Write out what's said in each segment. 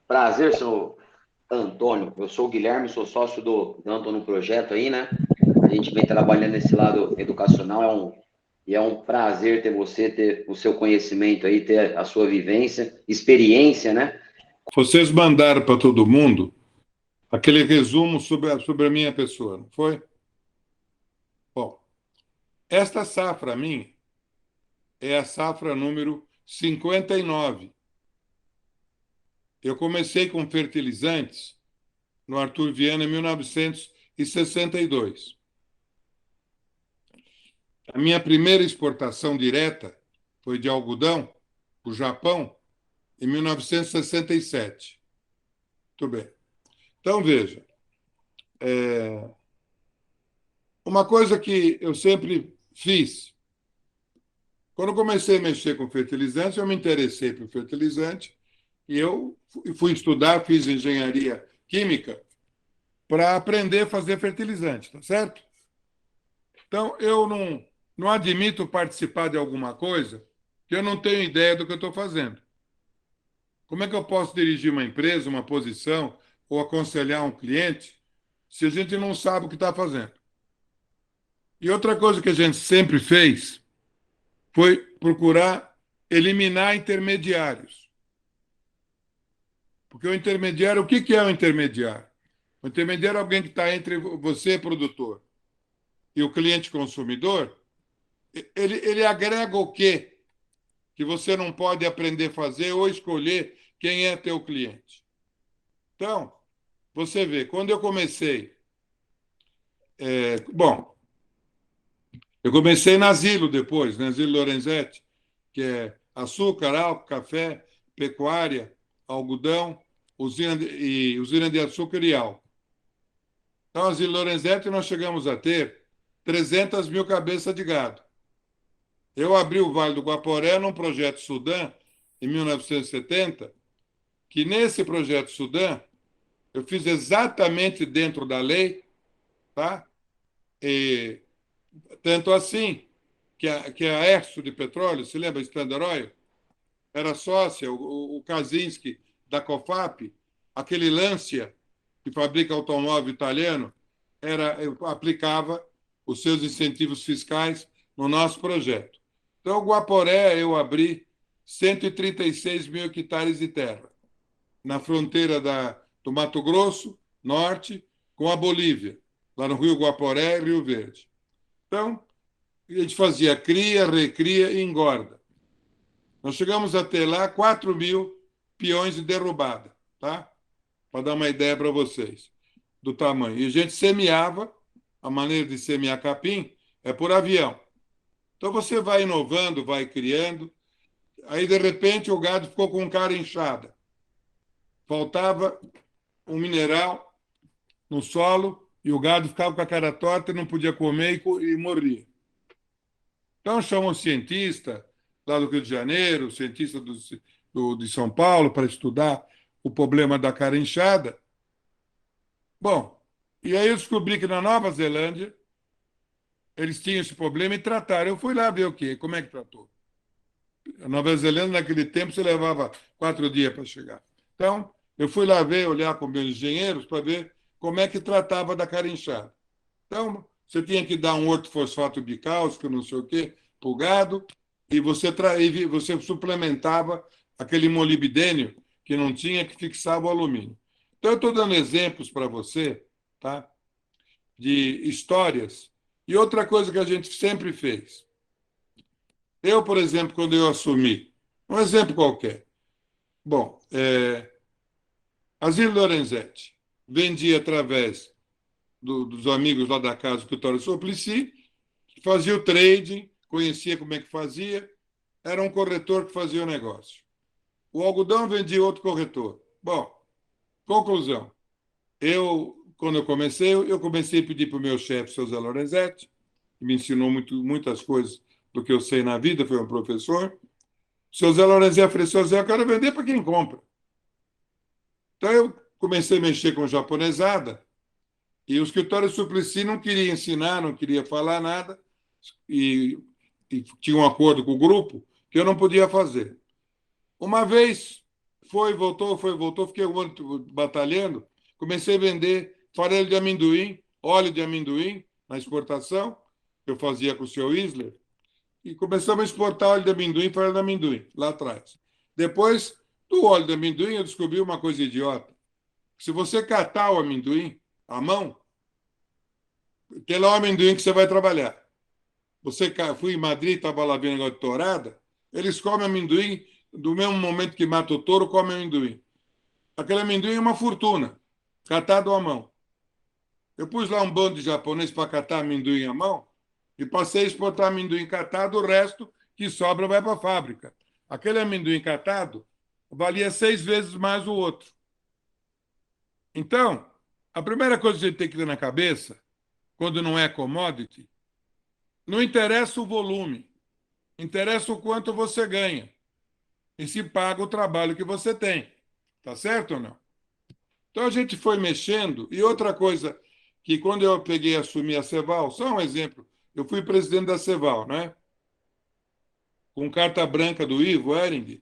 Prazer, senhor Antônio. Eu sou o Guilherme, sou sócio do Antônio Projeto aí, né? A gente vem trabalhando nesse lado educacional, e é um prazer ter você, ter o seu conhecimento aí, ter a sua vivência, experiência, né? Vocês mandaram para todo mundo aquele resumo sobre a minha pessoa, não foi? Bom, esta safra minha é a safra número 59. Eu comecei com fertilizantes no Arthur Viana em 1962. A minha primeira exportação direta foi de algodão para o Japão em 1967. Muito bem. Então, veja, uma coisa que eu sempre fiz, quando eu comecei a mexer com fertilizantes, eu me interessei por fertilizante e eu fui estudar, fiz engenharia química para aprender a fazer fertilizante, tá certo? Então, eu não admito participar de alguma coisa que eu não tenho ideia do que eu estou fazendo. Como é que eu posso dirigir uma empresa, uma posição, ou aconselhar um cliente se a gente não sabe o que está fazendo? E outra coisa que a gente sempre fez foi procurar eliminar intermediários. Porque o intermediário, o que é o intermediário? O intermediário é alguém que está entre você, produtor, e o cliente consumidor. Ele agrega o quê? Que você não pode aprender a fazer ou escolher quem é teu cliente. Então, você vê, quando eu comecei. Bom, eu comecei na Asilo depois, na Asilo Lorenzetti, que é açúcar, álcool, café, pecuária, algodão, usina de açúcar e álcool. Então, Asilo Lorenzetti, nós chegamos a ter 300 mil cabeças de gado. Eu abri o Vale do Guaporé num projeto Sudã, em 1970, que nesse projeto Sudã, eu fiz exatamente dentro da lei, tá? E, tanto assim que a Erso de Petróleo, se lembra, Standard Oil, era sócia, o Kaczynski da COFAP, aquele Lancia, que fabrica automóvel italiano, aplicava os seus incentivos fiscais no nosso projeto. Então, o Guaporé, eu abri 136 mil hectares de terra, na fronteira do Mato Grosso, norte, com a Bolívia, lá no Rio Guaporé e Rio Verde. Então, a gente fazia cria, recria e engorda. Nós chegamos a ter lá 4 mil peões de derrubada, tá? Para dar uma ideia para vocês do tamanho. E a gente semeava, a maneira de semear capim é por avião. Então você vai inovando, vai criando, aí de repente o gado ficou com cara inchada. Faltava um mineral no solo e o gado ficava com a cara torta e não podia comer e morria. Então chamam o cientista lá do Rio de Janeiro, o cientista de São Paulo, para estudar o problema da cara inchada. Bom, e aí eu descobri que na Nova Zelândia eles tinham esse problema e trataram. Eu fui lá ver o quê? Como é que tratou? A Nova Zelândia, naquele tempo, você levava 4 dias para chegar. Então, eu fui lá ver, olhar com meus engenheiros para ver como é que tratava da cara inchada. Então, você tinha que dar um ortofosfato bicálcico, não sei o quê, para o gado, e você suplementava aquele molibdênio que não tinha, que fixava o alumínio. Então, eu estou dando exemplos para você, tá? De histórias. E outra coisa que a gente sempre fez. Eu, por exemplo, quando eu assumi, um exemplo qualquer. Bom, Asilo Lorenzetti vendia através dos amigos lá da casa do Vitório Suplicy, fazia o trading, conhecia como é que fazia, era um corretor que fazia o negócio. O algodão vendia outro corretor. Bom, conclusão. Quando eu comecei a pedir para o meu chefe, seu Zé Lorenzetti, que me ensinou muitas coisas do que eu sei na vida, foi um professor. O seu Zé Lorenzetti ofereceu, Zé, eu quero vender para quem compra. Então eu comecei a mexer com japonesada, e o escritório Suplicy não queria ensinar, não queria falar nada, e tinha um acordo com o grupo que eu não podia fazer. Uma vez foi, voltou, fiquei um ano batalhando, comecei a vender farelo de amendoim, óleo de amendoim na exportação, que eu fazia com o seu Isler, e começamos a exportar óleo de amendoim, farelo de amendoim, lá atrás. Depois do óleo de amendoim, eu descobri uma coisa idiota. Se você catar o amendoim à mão, tem lá o amendoim que você vai trabalhar. Fui em Madrid, estava lá vendo negócio de tourada, eles comem amendoim, do mesmo momento que mata o touro, come amendoim. Aquele amendoim é uma fortuna, catado à mão. Eu pus lá um bando de japonês para catar amendoim à mão e passei a exportar amendoim catado, o resto que sobra vai para a fábrica. Aquele amendoim catado valia 6 vezes mais o outro. Então, a primeira coisa que a gente tem que ter na cabeça, quando não é commodity, não interessa o volume, interessa o quanto você ganha e se paga o trabalho que você tem. Tá certo ou não? Então a gente foi mexendo. E outra coisa, que quando eu peguei e assumi a Ceval, só um exemplo, eu fui presidente da Ceval, né? Com carta branca do Ivo Ering,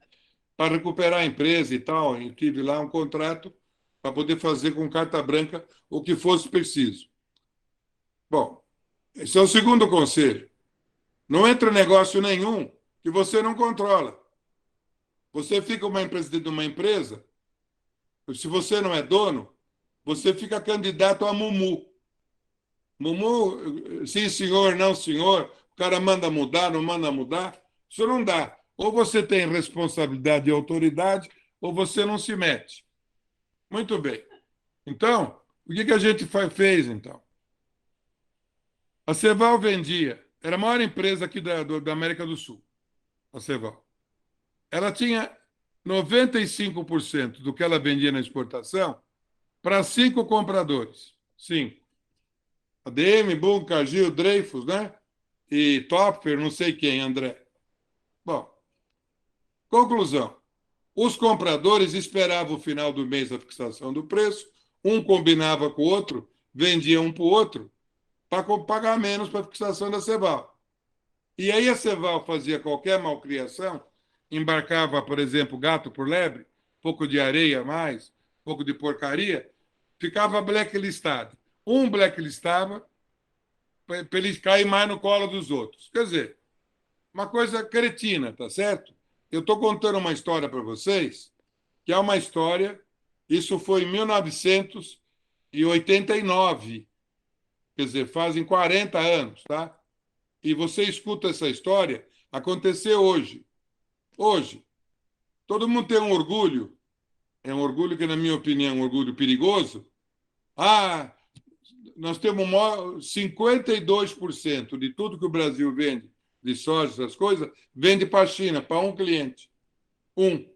para recuperar a empresa e tal. Eu tive lá um contrato para poder fazer com carta branca o que fosse preciso. Bom, esse é o segundo conselho. Não entra em negócio nenhum que você não controla. Você fica uma presidente de uma empresa, se você não é dono, você fica candidato a Mumu. Mumu, sim senhor, não senhor, o cara manda mudar, não manda mudar. Isso não dá. Ou você tem responsabilidade e autoridade, ou você não se mete. Muito bem. Então, o que a gente fez, então? A Ceval vendia, era a maior empresa aqui da América do Sul, a Ceval. Ela tinha 95% do que ela vendia na exportação para 5 compradores. 5. ADM, Boom, Cargill, Dreyfus, né? E Topfer, não sei quem, André. Bom, conclusão. Os compradores esperavam o final do mês a fixação do preço, um combinava com o outro, vendia um para o outro, para pagar menos para a fixação da Ceval. E aí a Ceval fazia qualquer malcriação, embarcava, por exemplo, gato por lebre, pouco de areia a mais, pouco de porcaria, ficava blacklistado. Um blacklistava para ele cair mais no colo dos outros. Quer dizer, uma coisa cretina, tá certo? Eu estou contando uma história para vocês, que é uma história, isso foi em 1989, quer dizer, fazem 40 anos, tá? E você escuta essa história acontecer hoje. Hoje. Todo mundo tem um orgulho, é um orgulho que, na minha opinião, é um orgulho perigoso. Ah, nós temos 52% de tudo que o Brasil vende, de soja, essas coisas, vende para a China, para um cliente. Um.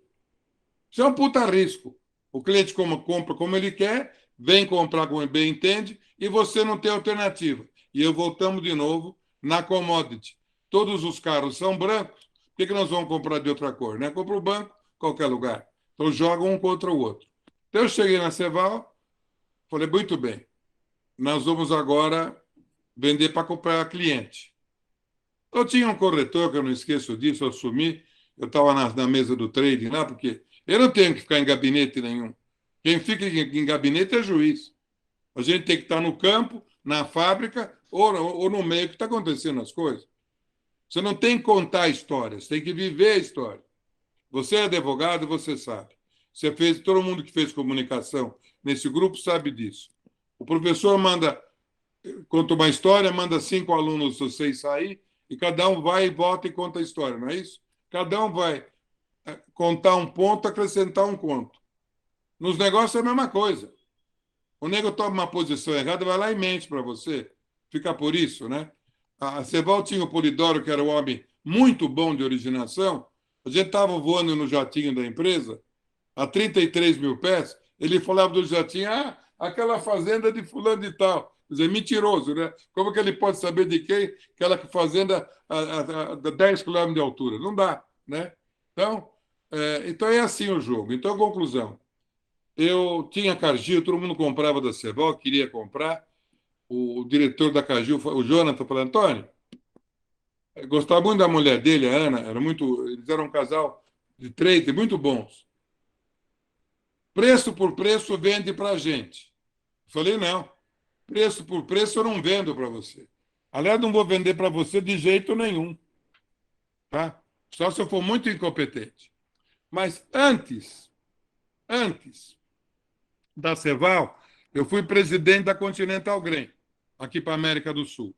Isso é um puta risco. O cliente compra como ele quer, vem comprar como ele bem entende, e você não tem alternativa. E eu voltamos de novo na commodity. Todos os carros são brancos, por que nós vamos comprar de outra cor? Né? Compra o banco, qualquer lugar. Então jogam um contra o outro. Então eu cheguei na Ceval, falei, muito bem, nós vamos agora vender para comprar cliente. Eu tinha um corretor, que eu não esqueço disso, eu assumi, eu estava na mesa do trading lá, porque eu não tenho que ficar em gabinete nenhum. Quem fica em gabinete é juiz. A gente tem que estar no campo, na fábrica ou no meio que está acontecendo as coisas. Você não tem que contar histórias, tem que viver a história. Você é advogado, você sabe. Você fez, todo mundo que fez comunicação nesse grupo sabe disso. O professor conta uma história, manda 5 alunos vocês sair, e cada um vai e volta e conta a história, não é isso? Cada um vai contar um ponto, acrescentar um conto. Nos negócios é a mesma coisa. O nego toma uma posição errada, vai lá e mente para você. Fica por isso, né? A Ceval tinha o Polidoro, que era um homem muito bom de originação. A gente estava voando no jatinho da empresa, a 33 mil pés, ele falava do jatinho, aquela fazenda de fulano de tal. Quer dizer, mentiroso, né? Como que ele pode saber de quem aquela fazenda a 10 quilômetros de altura? Não dá, né? Então é assim o jogo. Então, conclusão. Eu tinha Cargill, todo mundo comprava da Ceval, queria comprar. O diretor da Cargill, o Jonathan, falou, Antônio, gostava muito da mulher dele, a Ana, eles eram um casal de trade muito bons. preço por preço vende para a gente. Eu falei, não, preço por preço eu não vendo para você. Aliás, não vou vender para você de jeito nenhum, tá? Só se eu for muito incompetente. Mas antes da Ceval, eu fui presidente da Continental Grain, aqui para a América do Sul.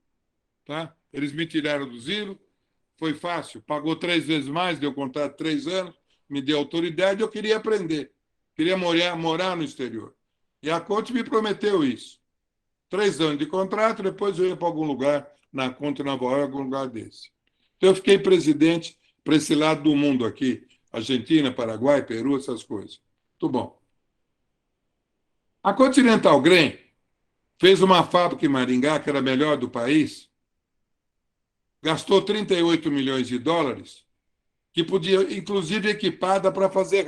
Tá? Eles me tiraram do Zilo, foi fácil, pagou 3 vezes mais, deu contrato 3 anos, me deu autoridade, eu queria aprender, queria morar no exterior. E a Conte me prometeu isso. 3 anos de contrato, depois eu ia para algum lugar, na Conte Nova York, algum lugar desse. Então eu fiquei presidente para esse lado do mundo aqui, Argentina, Paraguai, Peru, essas coisas. Muito bom. A Continental Grain fez uma fábrica em Maringá, que era a melhor do país, gastou 38 milhões de dólares, que podia, inclusive, equipada para fazer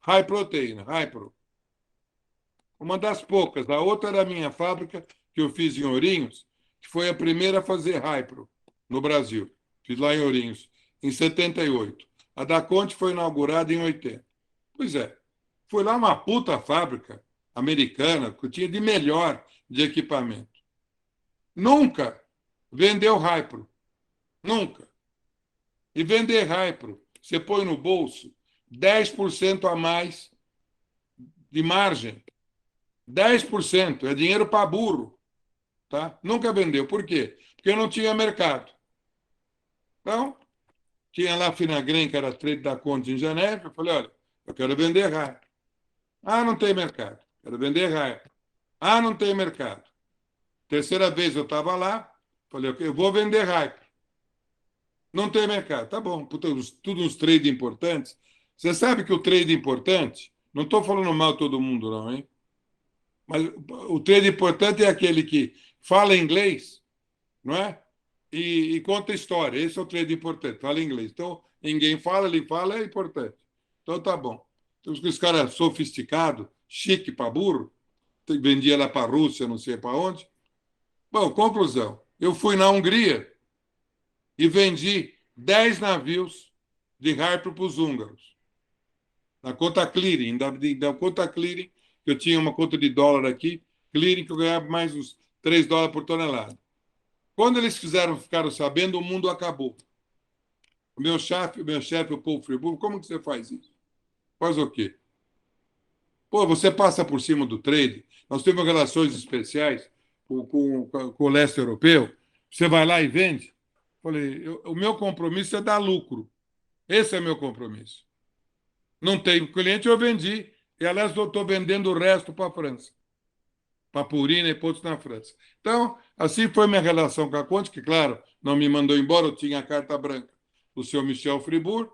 high proteína, high pro. Uma das poucas. A outra era a minha fábrica, que eu fiz em Ourinhos, que foi a primeira a fazer high pro no Brasil. Fiz lá em Ourinhos, em 78. A da Conte foi inaugurada em 80. Pois é, foi lá uma puta fábrica americana que tinha de melhor de equipamento. Nunca vendeu high pro. Nunca. E vender Hypro, você põe no bolso 10% a mais de margem. 10% é dinheiro para burro. Tá? Nunca vendeu. Por quê? Porque não tinha mercado. Então, tinha lá a Finagren, que era trade da Conte em Genebra. Eu falei, olha, eu quero vender Hypro. Ah, não tem mercado. Quero vender Hypro. Ah, não tem mercado. Terceira vez eu estava lá, falei, eu vou vender Hypro. Não tem mercado. Tá bom, tudo uns trade importantes. Você sabe que o trade importante, não estou falando mal de todo mundo, não, hein? Mas o trade importante é aquele que fala inglês, não é? E conta história. Esse é o trade importante, fala inglês. Então, ninguém fala, ele fala, é importante. Então, tá bom. Então, os caras sofisticados, chique para burro, vendia lá para a Rússia, não sei para onde. Bom, conclusão. Eu fui na Hungria e vendi 10 navios de Harpo para os húngaros. Na conta clearing, da conta clearing, que eu tinha uma conta de dólar aqui, clearing que eu ganhava mais uns 3 dólares por tonelada. Quando eles ficaram sabendo, o mundo acabou. O meu chefe, o Paul Fribourg, como que você faz isso? Faz o quê? Pô, você passa por cima do trade. Nós temos relações especiais com o leste europeu. Você vai lá e vende. Falei, o meu compromisso é dar lucro. Esse é meu compromisso. Não tenho cliente, eu vendi. E, aliás, eu estou vendendo o resto para a França. Para Purina e pontos na França. Então, assim foi minha relação com a Conte, que, claro, não me mandou embora, eu tinha a carta branca do senhor Michel Fribourg,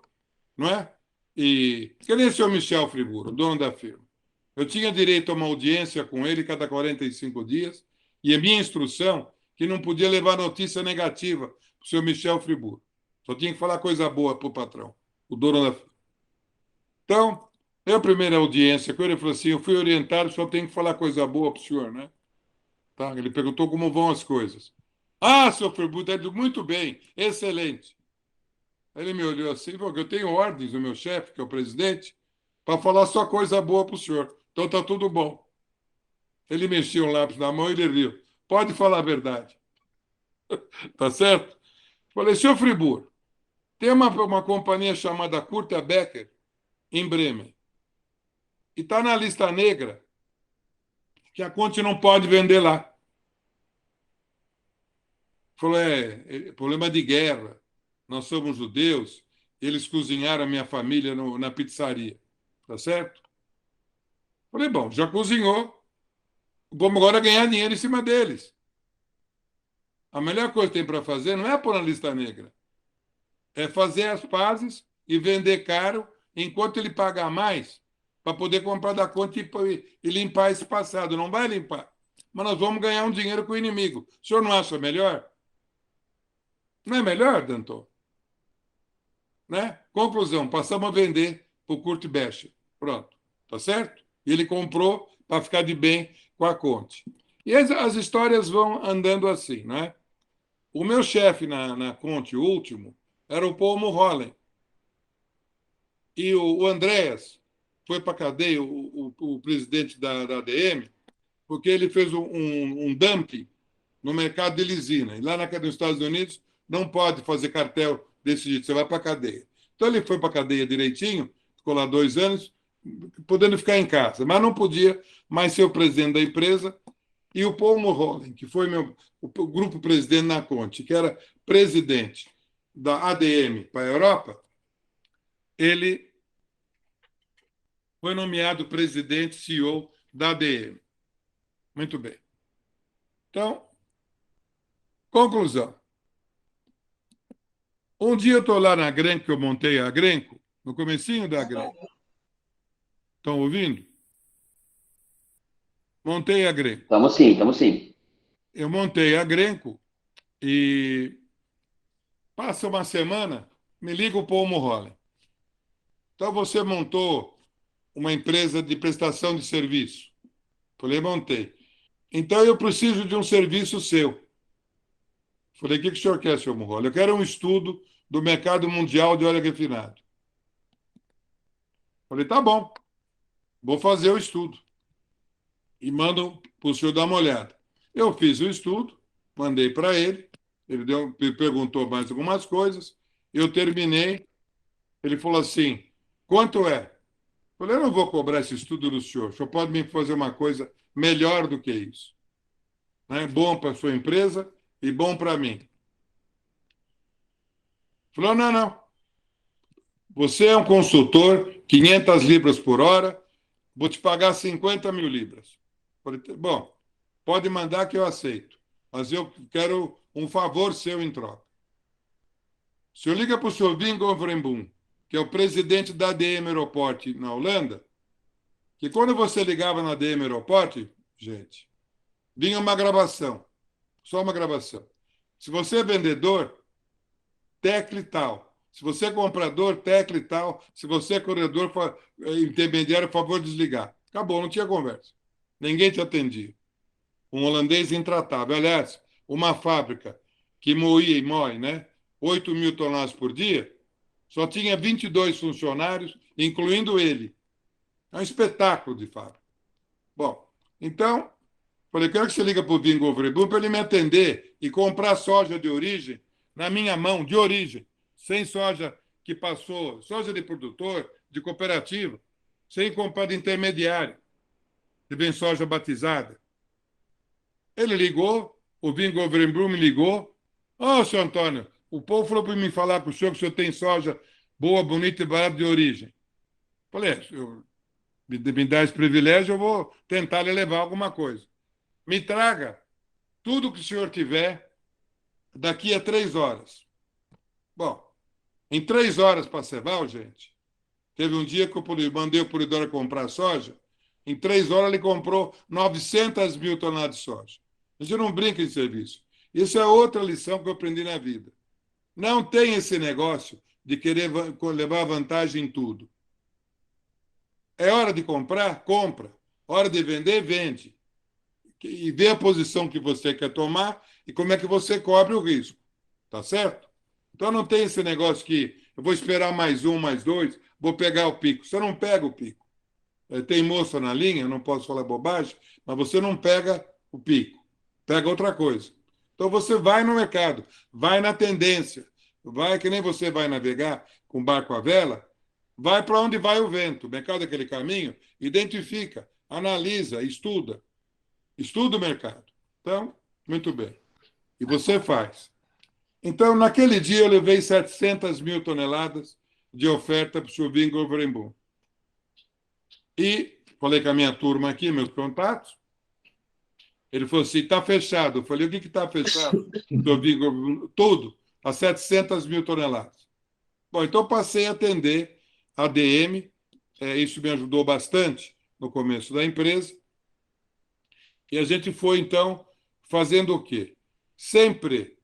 não é? E que nem o senhor Michel Fribourg, o dono da firma. Eu tinha direito a uma audiência com ele cada 45 dias, e a minha instrução que não podia levar notícia negativa para o senhor Michel Fribourg. Só tinha que falar coisa boa para o patrão, o dono da firma. Então, a primeira audiência com ele, falou assim: eu fui orientado, só tenho que falar coisa boa para o senhor, né? Tá? Ele perguntou como vão as coisas. Ah, seu Fribourg, muito bem, excelente. Aí ele me olhou assim, porque eu tenho ordens do meu chefe, que é o presidente, para falar só coisa boa para o senhor. Então está tudo bom. Ele mexeu um lápis na mão e ele riu. Pode falar a verdade. Tá certo? Falei, senhor Fribourg, tem uma companhia chamada Curta Becker, em Bremen. E está na lista negra que a Conte não pode vender lá. Falou, problema de guerra. Nós somos judeus, eles cozinharam a minha família na pizzaria. Tá certo? Falei, bom, já cozinhou, vamos agora ganhar dinheiro em cima deles. A melhor coisa que tem para fazer não é pôr na lista negra, é fazer as pazes e vender caro enquanto ele pagar mais para poder comprar da conta e limpar esse passado. Não vai limpar. Mas nós vamos ganhar um dinheiro com o inimigo. O senhor não acha melhor? Não é melhor, Danton? Né? Conclusão, passamos a vender para o Kurt Becher. Pronto. Tá certo? E ele comprou para ficar de bem com a Conte. E as histórias vão andando assim, né? O meu chefe na Conte, o último, era o Paul Mulholland. E o Andreas, foi para a cadeia o presidente da ADM, porque ele fez um dumping no mercado de lisina. E lá nos Estados Unidos não pode fazer cartel desse jeito, você vai para a cadeia. Então ele foi para a cadeia direitinho, ficou lá 2 anos, podendo ficar em casa, mas não podia mais ser o presidente da empresa. E o Paul Mulholland, que foi o grupo presidente na Conte, que era presidente da ADM para a Europa, ele foi nomeado presidente CEO da ADM. Muito bem. Então, conclusão. Um dia eu estou lá na Grenco, que eu montei a Grenco, no comecinho da Grenco. Estão ouvindo? Montei a Grenco. Estamos sim, estamos sim. Eu montei a Grenco e passa uma semana, me liga o Paul Mulholland. Então você montou uma empresa de prestação de serviço. Falei, montei. Então eu preciso de um serviço seu. Falei, o que o senhor quer, senhor Mulholland? Eu quero um estudo do mercado mundial de óleo refinado. Falei, tá bom, vou fazer o estudo. E mando para o senhor dar uma olhada. Eu fiz o estudo, mandei para ele, ele me perguntou mais algumas coisas, eu terminei, ele falou assim, quanto é? Eu falei, eu não vou cobrar esse estudo do senhor, o senhor pode me fazer uma coisa melhor do que isso. Né? Bom para a sua empresa e bom para mim. Falou, não, não. Você é um consultor, 500 libras por hora, vou te pagar 50 mil libras. Falei, bom, pode mandar que eu aceito, mas eu quero um favor seu em troca. O senhor liga para o senhor Wim Govrenboom, que é o presidente da ADM Aeroport na Holanda, que quando você ligava na ADM Aeroport, gente, vinha uma gravação, só uma gravação. Se você é vendedor, tecle tal. Se você é comprador, tecle tal. Se você é corredor, intermediário, por favor, desligar. Acabou, não tinha conversa. Ninguém te atendia. Um holandês intratável. Aliás, uma fábrica que moía e moe, né? 8 mil toneladas por dia, só tinha 22 funcionários, incluindo ele. É um espetáculo de fábrica. Bom, então, falei, quero que você liga para o Bingo Overboom para ele me atender e comprar soja de origem na minha mão, de origem, sem soja que passou, soja de produtor, de cooperativa, sem comprar de intermediário, que vem soja batizada. Ele ligou, o Bingo Overboom me ligou. Ô, senhor Antônio, o povo falou para me falar com o senhor que o senhor tem soja boa, bonita e barata de origem. Falei, me dá esse privilégio, eu vou tentar lhe levar alguma coisa. Me traga tudo que o senhor tiver daqui a 3 horas. Bom, em 3 horas para Ceval, gente, teve um dia que eu mandei o Polidoro comprar soja, em 3 horas ele comprou 900 mil toneladas de soja. A gente não brinca de serviço. Isso é outra lição que eu aprendi na vida. Não tem esse negócio de querer levar vantagem em tudo. É hora de comprar? Compra. Hora de vender? Vende. E vê a posição que você quer tomar e como é que você cobre o risco. Tá certo? Então não tem esse negócio que eu vou esperar mais um, mais dois, vou pegar o pico. Você não pega o pico. Tem moça na linha, não posso falar bobagem, mas você não pega o pico. Pega outra coisa. Então você vai no mercado, vai na tendência, vai que nem você vai navegar com barco à vela, vai para onde vai o vento. O mercado é aquele caminho, identifica, analisa, estuda. Estuda o mercado. Então, muito bem. E você faz. Então, naquele dia, eu levei 700 mil toneladas de oferta para o senhor Bingo Overboom. E falei com a minha turma aqui, meus contatos. Ele falou assim, está fechado. Eu falei, o que está fechado? Senhor Bingo, tudo, a 700 mil toneladas. Bom, então passei a atender a ADM. Isso me ajudou bastante no começo da empresa. E a gente foi, então, fazendo o quê? Sempre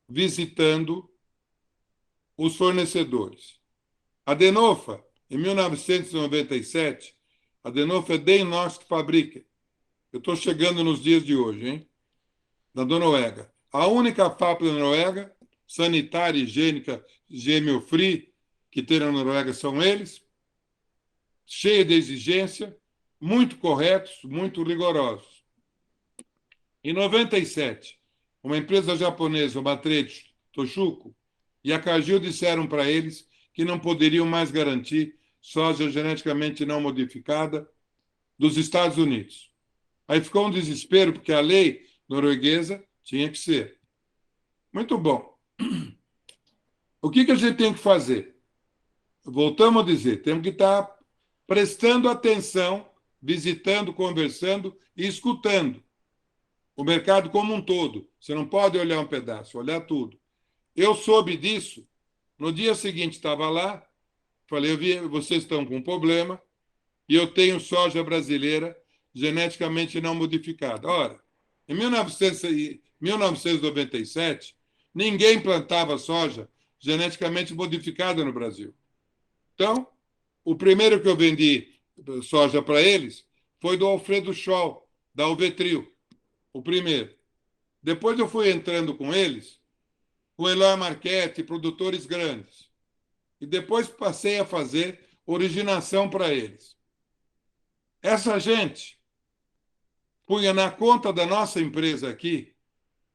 visitando os fornecedores. A Denofa, em 1997, a Denofa é Den Norsk Fabrique. Eu estou chegando nos dias de hoje, hein? Da Noruega. A única fábrica da Noruega, sanitária, higiênica, GMO-free, que tem na Noruega são eles. cheia de exigência, muito corretos, muito rigorosos. Em 97, uma empresa japonesa, o Matrechi Toshuko, e a Cargill disseram para eles que não poderiam mais garantir soja geneticamente não modificada dos Estados Unidos. Aí ficou um desespero, porque a lei norueguesa tinha que ser. Muito bom. O que a gente tem que fazer? Voltamos a dizer, temos que estar prestando atenção, visitando, conversando e escutando o mercado como um todo. Você não pode olhar um pedaço, olhar tudo. Eu soube disso. No dia seguinte, estava lá, falei, eu vi, vocês estão com um problema e eu tenho soja brasileira geneticamente não modificada. Ora, em 1997, ninguém plantava soja geneticamente modificada no Brasil. Então, o primeiro que eu vendi soja para eles foi do Alfredo Scholl, da Alvetril, o primeiro. Depois eu fui entrando com eles, com Eloy Marchetti, produtores grandes. E depois passei a fazer originação para eles. Essa gente punha na conta da nossa empresa aqui,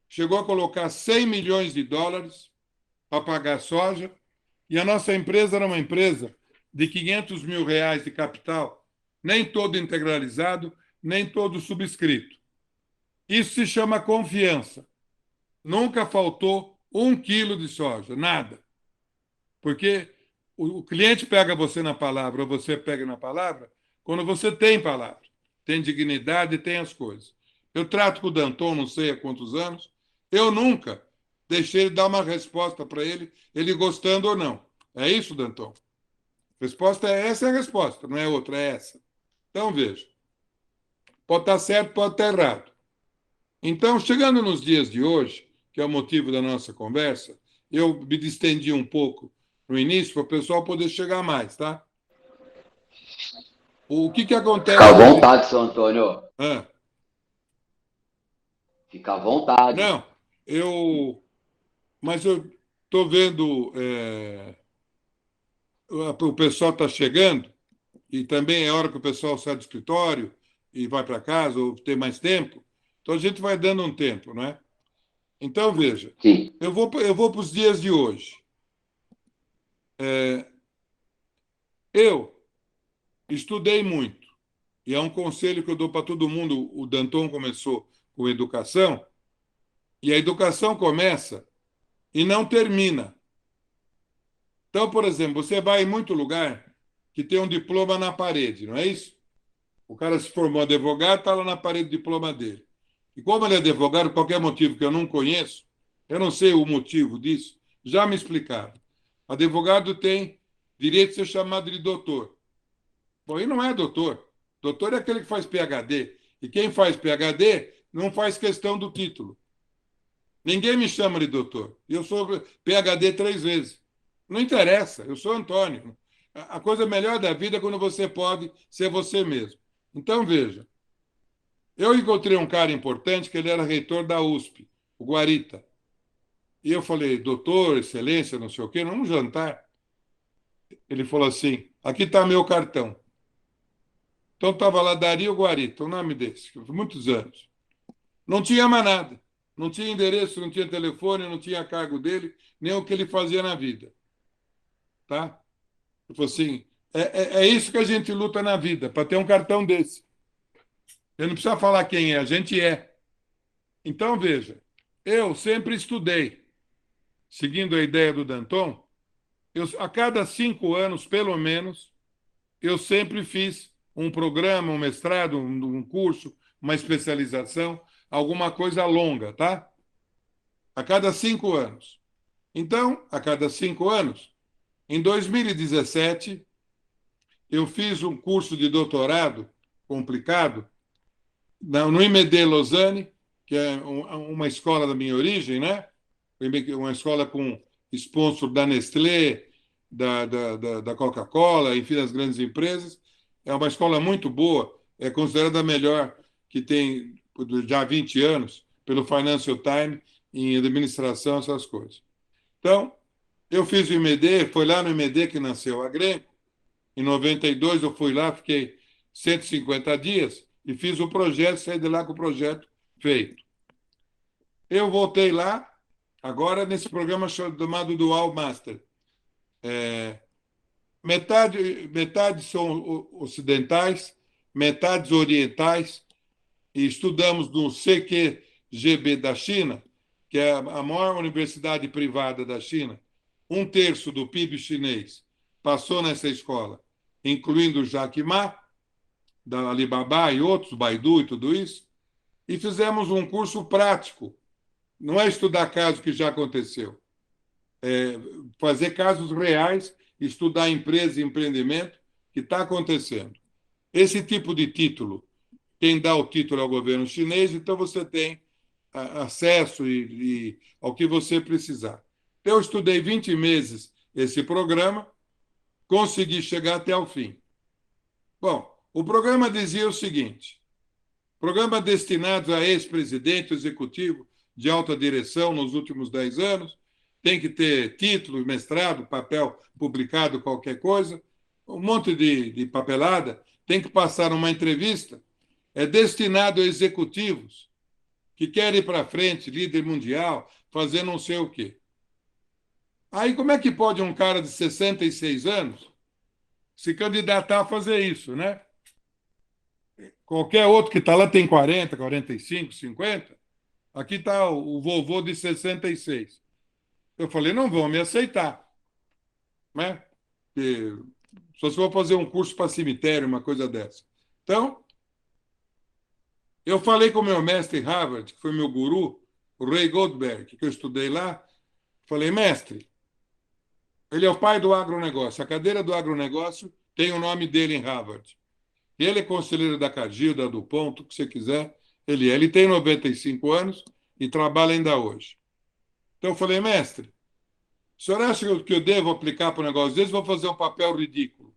chegou a colocar 100 milhões de dólares para pagar soja, e a nossa empresa era uma empresa de 500 mil reais de capital, nem todo integralizado, nem todo subscrito. Isso se chama confiança. Nunca faltou 1 quilo de soja, nada. Porque o cliente pega você na palavra, ou você pega na palavra, quando você tem palavra, tem dignidade e tem as coisas. Eu trato com o Danton, não sei há quantos anos, eu nunca deixei ele dar uma resposta para ele gostando ou não. É isso, Danton? Resposta é essa, é a resposta, não é outra, é essa. Então, veja. Pode estar certo, pode estar errado. Então, chegando nos dias de hoje, que é o motivo da nossa conversa, eu me distendi um pouco no início para o pessoal poder chegar mais, tá? O que acontece... Fica à vontade, seu Antônio. Ah. Fica à vontade. Não, mas eu estou vendo... o pessoal está chegando, e também é hora que o pessoal sai do escritório e vai para casa ou tem mais tempo. Então, a gente vai dando um tempo, não é? Então, veja, Sim. eu vou para os dias de hoje. Eu estudei muito, e é um conselho que eu dou para todo mundo. O Danton começou com educação, e a educação começa e não termina. Então, por exemplo, você vai em muito lugar que tem um diploma na parede, não é isso? O cara se formou advogado, está lá na parede o diploma dele. E como ele é advogado, por qualquer motivo que eu não conheço, eu não sei o motivo disso, já me explicaram. Advogado tem direito de ser chamado de doutor. Bom, e não é doutor. Doutor é aquele que faz PhD. E quem faz PhD não faz questão do título. Ninguém me chama de doutor. Eu sou PhD 3 vezes. Não interessa, eu sou Antônio. A coisa melhor da vida é quando você pode ser você mesmo. Então, veja, eu encontrei um cara importante que ele era reitor da USP, o Guarita. E eu falei, doutor, excelência, não sei o quê, num jantar. Ele falou assim, aqui está meu cartão. Então, estava lá Dario Guarita, o nome desse, muitos anos. Não tinha mais nada. Não tinha endereço, não tinha telefone, não tinha cargo dele, nem o que ele fazia na vida. Tá? Ele falou assim, é isso que a gente luta na vida, para ter um cartão desse. Eu não precisa falar quem é, a gente é. Então, veja, eu sempre estudei, seguindo a ideia do Danton, a cada 5 anos, pelo menos, eu sempre fiz um programa, um mestrado, um curso, uma especialização, alguma coisa longa, tá? A cada 5 anos. Então, a cada 5 anos, em 2017, eu fiz um curso de doutorado complicado no IMD Lausanne, que é uma escola da minha origem, né? Uma escola com sponsor da Nestlé, da Coca-Cola, enfim, das grandes empresas. É uma escola muito boa, é considerada a melhor que tem já há 20 anos, pelo Financial Times, em administração, essas coisas. Então, eu fiz o IMD, foi lá no IMD que nasceu a Grêmio, Em 92 eu fui lá, fiquei 150 dias e fiz o projeto, saí de lá com o projeto feito. Eu voltei lá, agora nesse programa chamado Dual Master. Metade são ocidentais, metades orientais, e estudamos no CQGB da China, que é a maior universidade privada da China. Um terço do PIB chinês passou nessa escola, incluindo o Jack Ma, da Alibaba e outros, Baidu e tudo isso, e fizemos um curso prático. Não é estudar caso que já aconteceu, é fazer casos reais, estudar empresa e empreendimento que está acontecendo. Esse tipo de título, quem dá o título é o governo chinês, então você tem acesso ao que você precisar. Então, eu estudei 20 meses esse programa, consegui chegar até o fim. Bom, o programa dizia o seguinte: programa destinado a ex-presidente, executivo de alta direção nos últimos 10 anos, tem que ter título, mestrado, papel publicado, qualquer coisa, um monte de papelada, tem que passar uma entrevista, é destinado a executivos que querem ir para frente, líder mundial, fazer não sei o quê. Aí como é que pode um cara de 66 anos se candidatar a fazer isso, né? Qualquer outro que está lá tem 40, 45, 50. Aqui está o vovô de 66. Eu falei, não vão me aceitar, né? Porque só se for fazer um curso para cemitério, uma coisa dessa. Então, eu falei com o meu mestre em Harvard, que foi meu guru, o Ray Goldberg, que eu estudei lá. Falei, mestre, ele é o pai do agronegócio. A cadeira do agronegócio tem o nome dele em Harvard. E ele é conselheiro da Cargill, da DuPont, o que você quiser. Ele tem 95 anos e trabalha ainda hoje. Então eu falei, mestre, o senhor acha que eu devo aplicar para um negócio desse? Vou fazer um papel ridículo.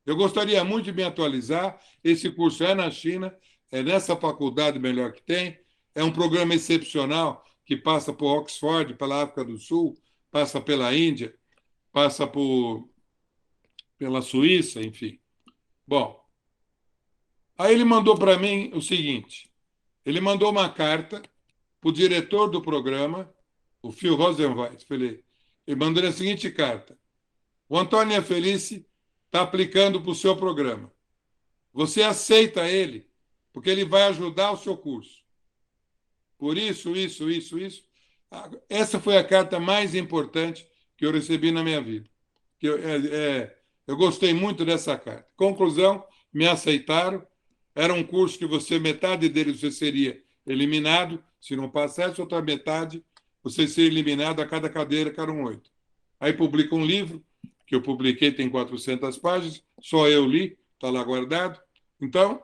Eu gostaria muito de me atualizar. Esse curso é na China, é nessa faculdade melhor que tem. É um programa excepcional que passa por Oxford, pela África do Sul, passa pela Índia, passa pela Suíça, enfim. Bom, aí ele mandou para mim o seguinte: ele mandou uma carta para o diretor do programa, o Phil Rosenweiss. Ele mandou a seguinte carta: o Antônio Felice está aplicando para o seu programa. Você aceita ele, porque ele vai ajudar o seu curso. Por isso. Essa foi a carta mais importante que eu recebi na minha vida. Eu gostei muito dessa carta. Conclusão, me aceitaram. Era um curso que metade dele você seria eliminado, se não passasse, outra metade você seria eliminado a cada cadeira, que eram 8. Aí publica um livro, que eu publiquei, tem 400 páginas, só eu li, está lá guardado. Então,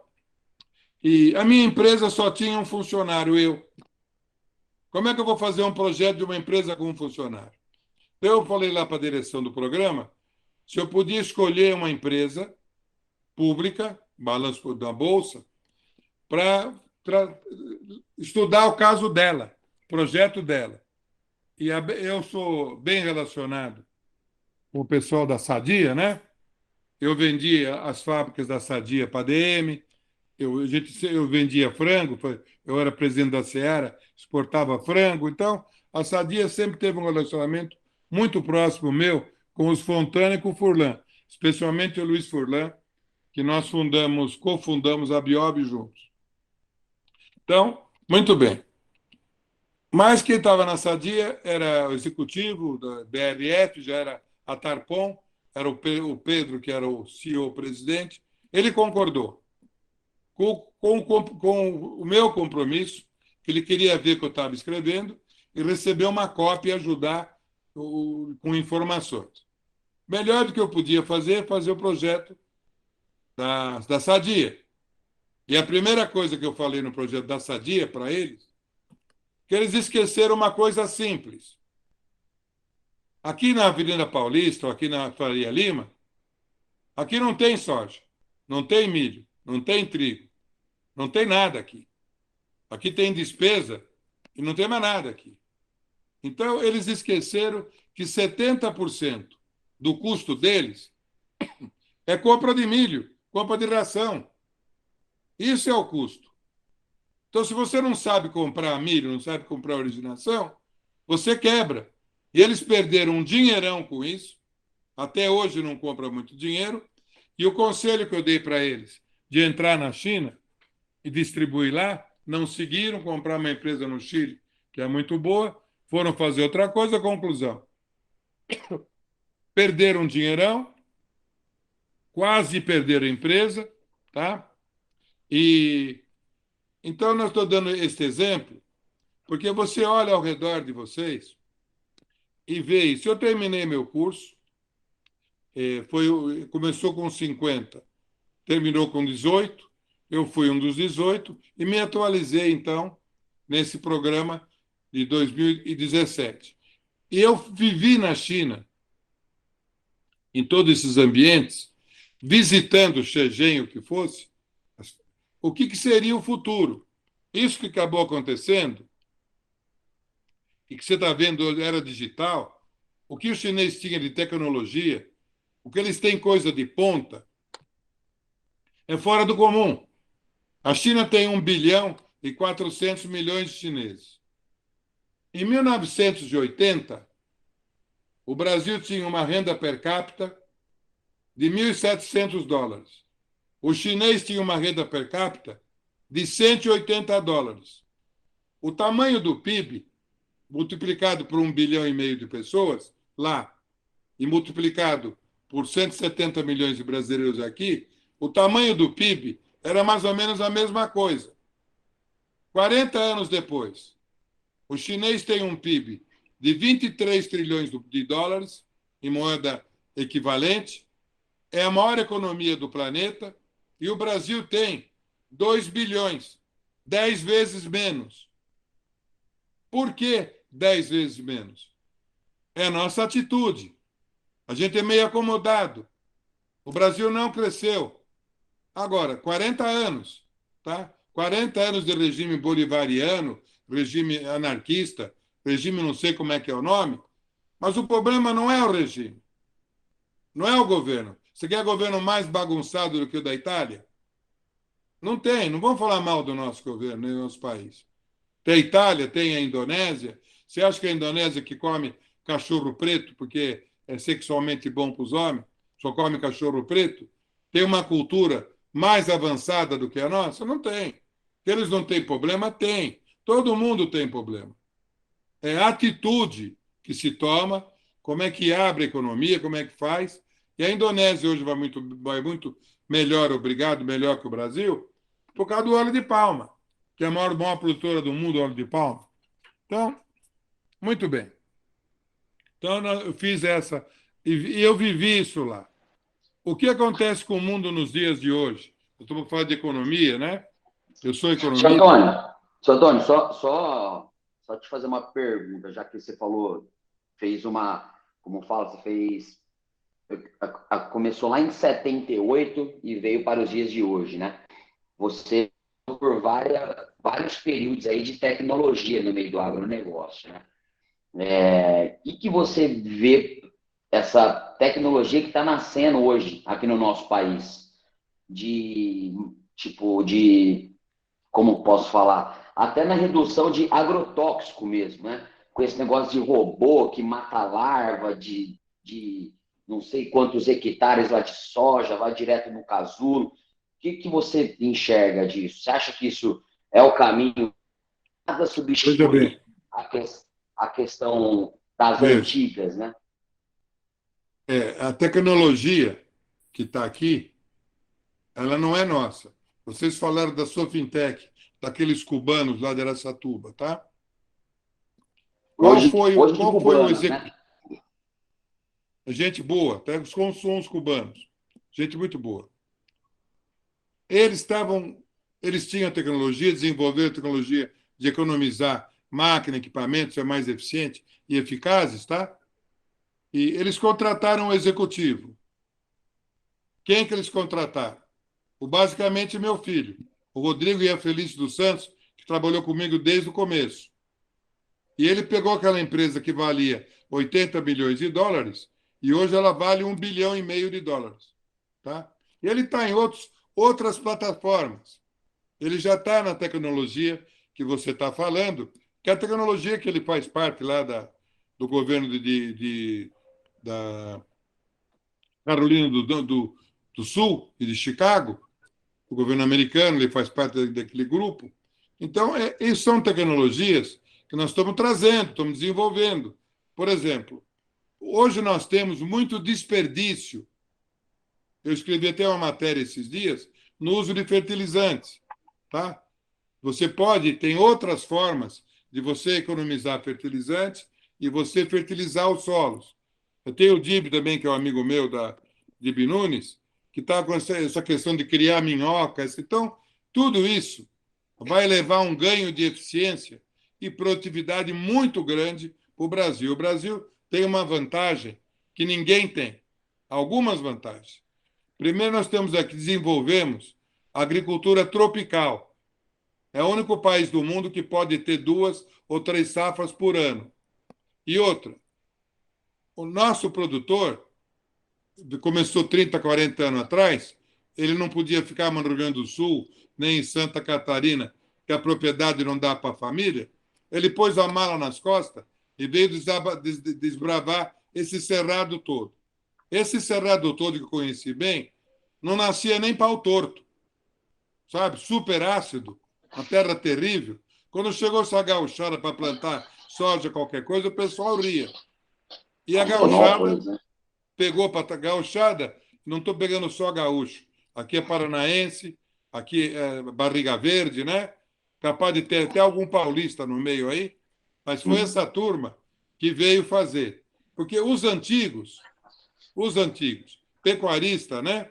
e a minha empresa só tinha um funcionário, eu. Como é que eu vou fazer um projeto de uma empresa com um funcionário? Eu falei lá para a direção do programa se eu podia escolher uma empresa pública, balanço da Bolsa, para estudar o caso dela, o projeto dela. E eu sou bem relacionado com o pessoal da Sadia, né? Eu vendia as fábricas da Sadia para a DM, eu vendia frango, eu era presidente da Seara, exportava frango. Então, a Sadia sempre teve um relacionamento muito próximo meu com os Fontana e com o Furlan, especialmente o Luiz Furlan, que nós cofundamos a Biob juntos. Então, muito bem. Mas quem estava na Sadia era o executivo da BRF, já era a Tarpon, era o Pedro, que era o CEO presidente. Ele concordou com o meu compromisso, que ele queria ver que eu estava escrevendo, e receber uma cópia e ajudar com informações. Melhor do que eu podia fazer o projeto da Sadia. E a primeira coisa que eu falei no projeto da Sadia para eles, que eles esqueceram uma coisa simples. Aqui na Avenida Paulista, ou aqui na Faria Lima, aqui não tem soja, não tem milho, não tem trigo, não tem nada aqui. Aqui tem despesa e não tem mais nada aqui. Então, eles esqueceram que 70% do custo deles É compra de milho, compra de ração. Isso é o custo. Então, se você não sabe comprar milho, não sabe comprar originação, você quebra. E eles perderam um dinheirão com isso. Até hoje não compra muito dinheiro. E o conselho que eu dei para eles de entrar na China e distribuir lá, não seguiram, comprar uma empresa no Chile, que é muito boa, foram fazer outra coisa, conclusão. Perderam um dinheirão, quase perderam a empresa, tá? E então nós estou dando este exemplo, porque você olha ao redor de vocês e vê isso. Eu terminei meu curso, começou com 50, terminou com 18, eu fui um dos 18 e me atualizei, então, nesse programa de 2017. E eu vivi na China, em todos esses ambientes, visitando Shenzhen, o que fosse, o que seria o futuro. Isso que acabou acontecendo, e que você está vendo era digital, o que o chinês tinha de tecnologia, o que eles têm coisa de ponta, é fora do comum. A China tem 1,4 bilhão de chineses. Em 1980, o Brasil tinha uma renda per capita de $1.700. O chinês tinha uma renda per capita de $180. O tamanho do PIB, multiplicado por 1,5 bilhão de pessoas lá e multiplicado por 170 milhões de brasileiros aqui, o tamanho do PIB era mais ou menos a mesma coisa. 40 anos depois, o chinês tem um PIB de 23 trilhões de dólares em moeda equivalente, é a maior economia do planeta, e o Brasil tem 2 bilhões, 10 vezes menos. Por que 10 vezes menos? É a nossa atitude. A gente é meio acomodado. O Brasil não cresceu. Agora, 40 anos, tá? 40 anos de regime bolivariano, regime anarquista, regime não sei como é que é o nome, mas o problema não é o regime, não é o governo. Você quer governo mais bagunçado do que o da Itália? Não tem, não vamos falar mal do nosso governo, nem do nosso país. Tem a Itália, tem a Indonésia. Você acha que a Indonésia que come cachorro preto porque é sexualmente bom para os homens, só come cachorro preto, tem uma cultura mais avançada do que a nossa? Não tem. Que eles não têm problema? Tem. Todo mundo tem problema. É a atitude que se toma, como é que abre a economia, como é que faz. E a Indonésia hoje vai muito melhor, obrigado, melhor que o Brasil, por causa do óleo de palma, que é a maior produtora do mundo, óleo de palma. Então, muito bem. Então, eu fiz essa, e eu vivi isso lá. O que acontece com o mundo nos dias de hoje? Eu estou falando de economia, né? Eu sou economista. Seu Antônio, só te fazer uma pergunta, já que você falou, fez uma, como fala, você fez, começou lá em 78 e veio para os dias de hoje, né? Você por vários períodos aí de tecnologia no meio do agronegócio, né? E que você vê essa tecnologia que está nascendo hoje aqui no nosso país, de tipo de, como posso falar, até na redução de agrotóxico mesmo, né? Com esse negócio de robô que mata larva de não sei quantos hectares lá de soja, vai direto no casulo. O que você enxerga disso? Você acha que isso é o caminho? Nada substitui a questão das antigas, né? A tecnologia que está aqui, ela não é nossa. Vocês falaram da Sofintech, daqueles cubanos lá de Araçatuba, tá? Qual foi o executivo? Né? Gente boa, até são os cubanos. Gente muito boa. Eles tinham tecnologia, desenvolveram tecnologia de economizar máquina, equipamento, ser mais eficiente e eficazes, tá? E eles contrataram um executivo. Quem que eles contrataram? Basicamente, meu filho, o Rodrigo Ian Felício dos Santos, que trabalhou comigo desde o começo. E ele pegou aquela empresa que valia 80 milhões de dólares e hoje ela vale 1,5 bilhão de dólares. tá? E ele está em outras plataformas. Ele já está na tecnologia que você está falando, que é a tecnologia que ele faz parte lá do governo da Carolina do Sul e de Chicago, o governo americano, ele faz parte daquele grupo. Então, isso são tecnologias que nós estamos trazendo, estamos desenvolvendo. Por exemplo, hoje nós temos muito desperdício. Eu escrevi até uma matéria esses dias no uso de fertilizantes, tá? Você tem outras formas de você economizar fertilizantes e você fertilizar os solos. Eu tenho o Dib também, que é um amigo meu da Dib Nunes, que está com essa questão de criar minhocas. Então, tudo isso vai levar a um ganho de eficiência e produtividade muito grande para o Brasil. O Brasil tem uma vantagem que ninguém tem. Algumas vantagens. Primeiro, nós temos aqui, desenvolvemos a agricultura tropical. É o único país do mundo que pode ter 2 ou 3 safras por ano. E outra, o nosso produtor começou 30, 40 anos atrás, ele não podia ficar no Rio Grande do Sul, nem em Santa Catarina, que a propriedade não dá para a família. Ele pôs a mala nas costas e veio desbravar esse cerrado todo. Esse cerrado todo que eu conheci bem, não nascia nem pau torto, sabe? Super ácido, uma terra terrível. Quando chegou essa gauchada para plantar soja, qualquer coisa, o pessoal ria. E a gauchada pegou para a gauchada, não estou pegando só gaúcho. Aqui é paranaense, aqui é barriga verde, né? Capaz de ter até algum paulista no meio aí, mas foi essa turma que veio fazer. Porque os antigos, pecuaristas, né?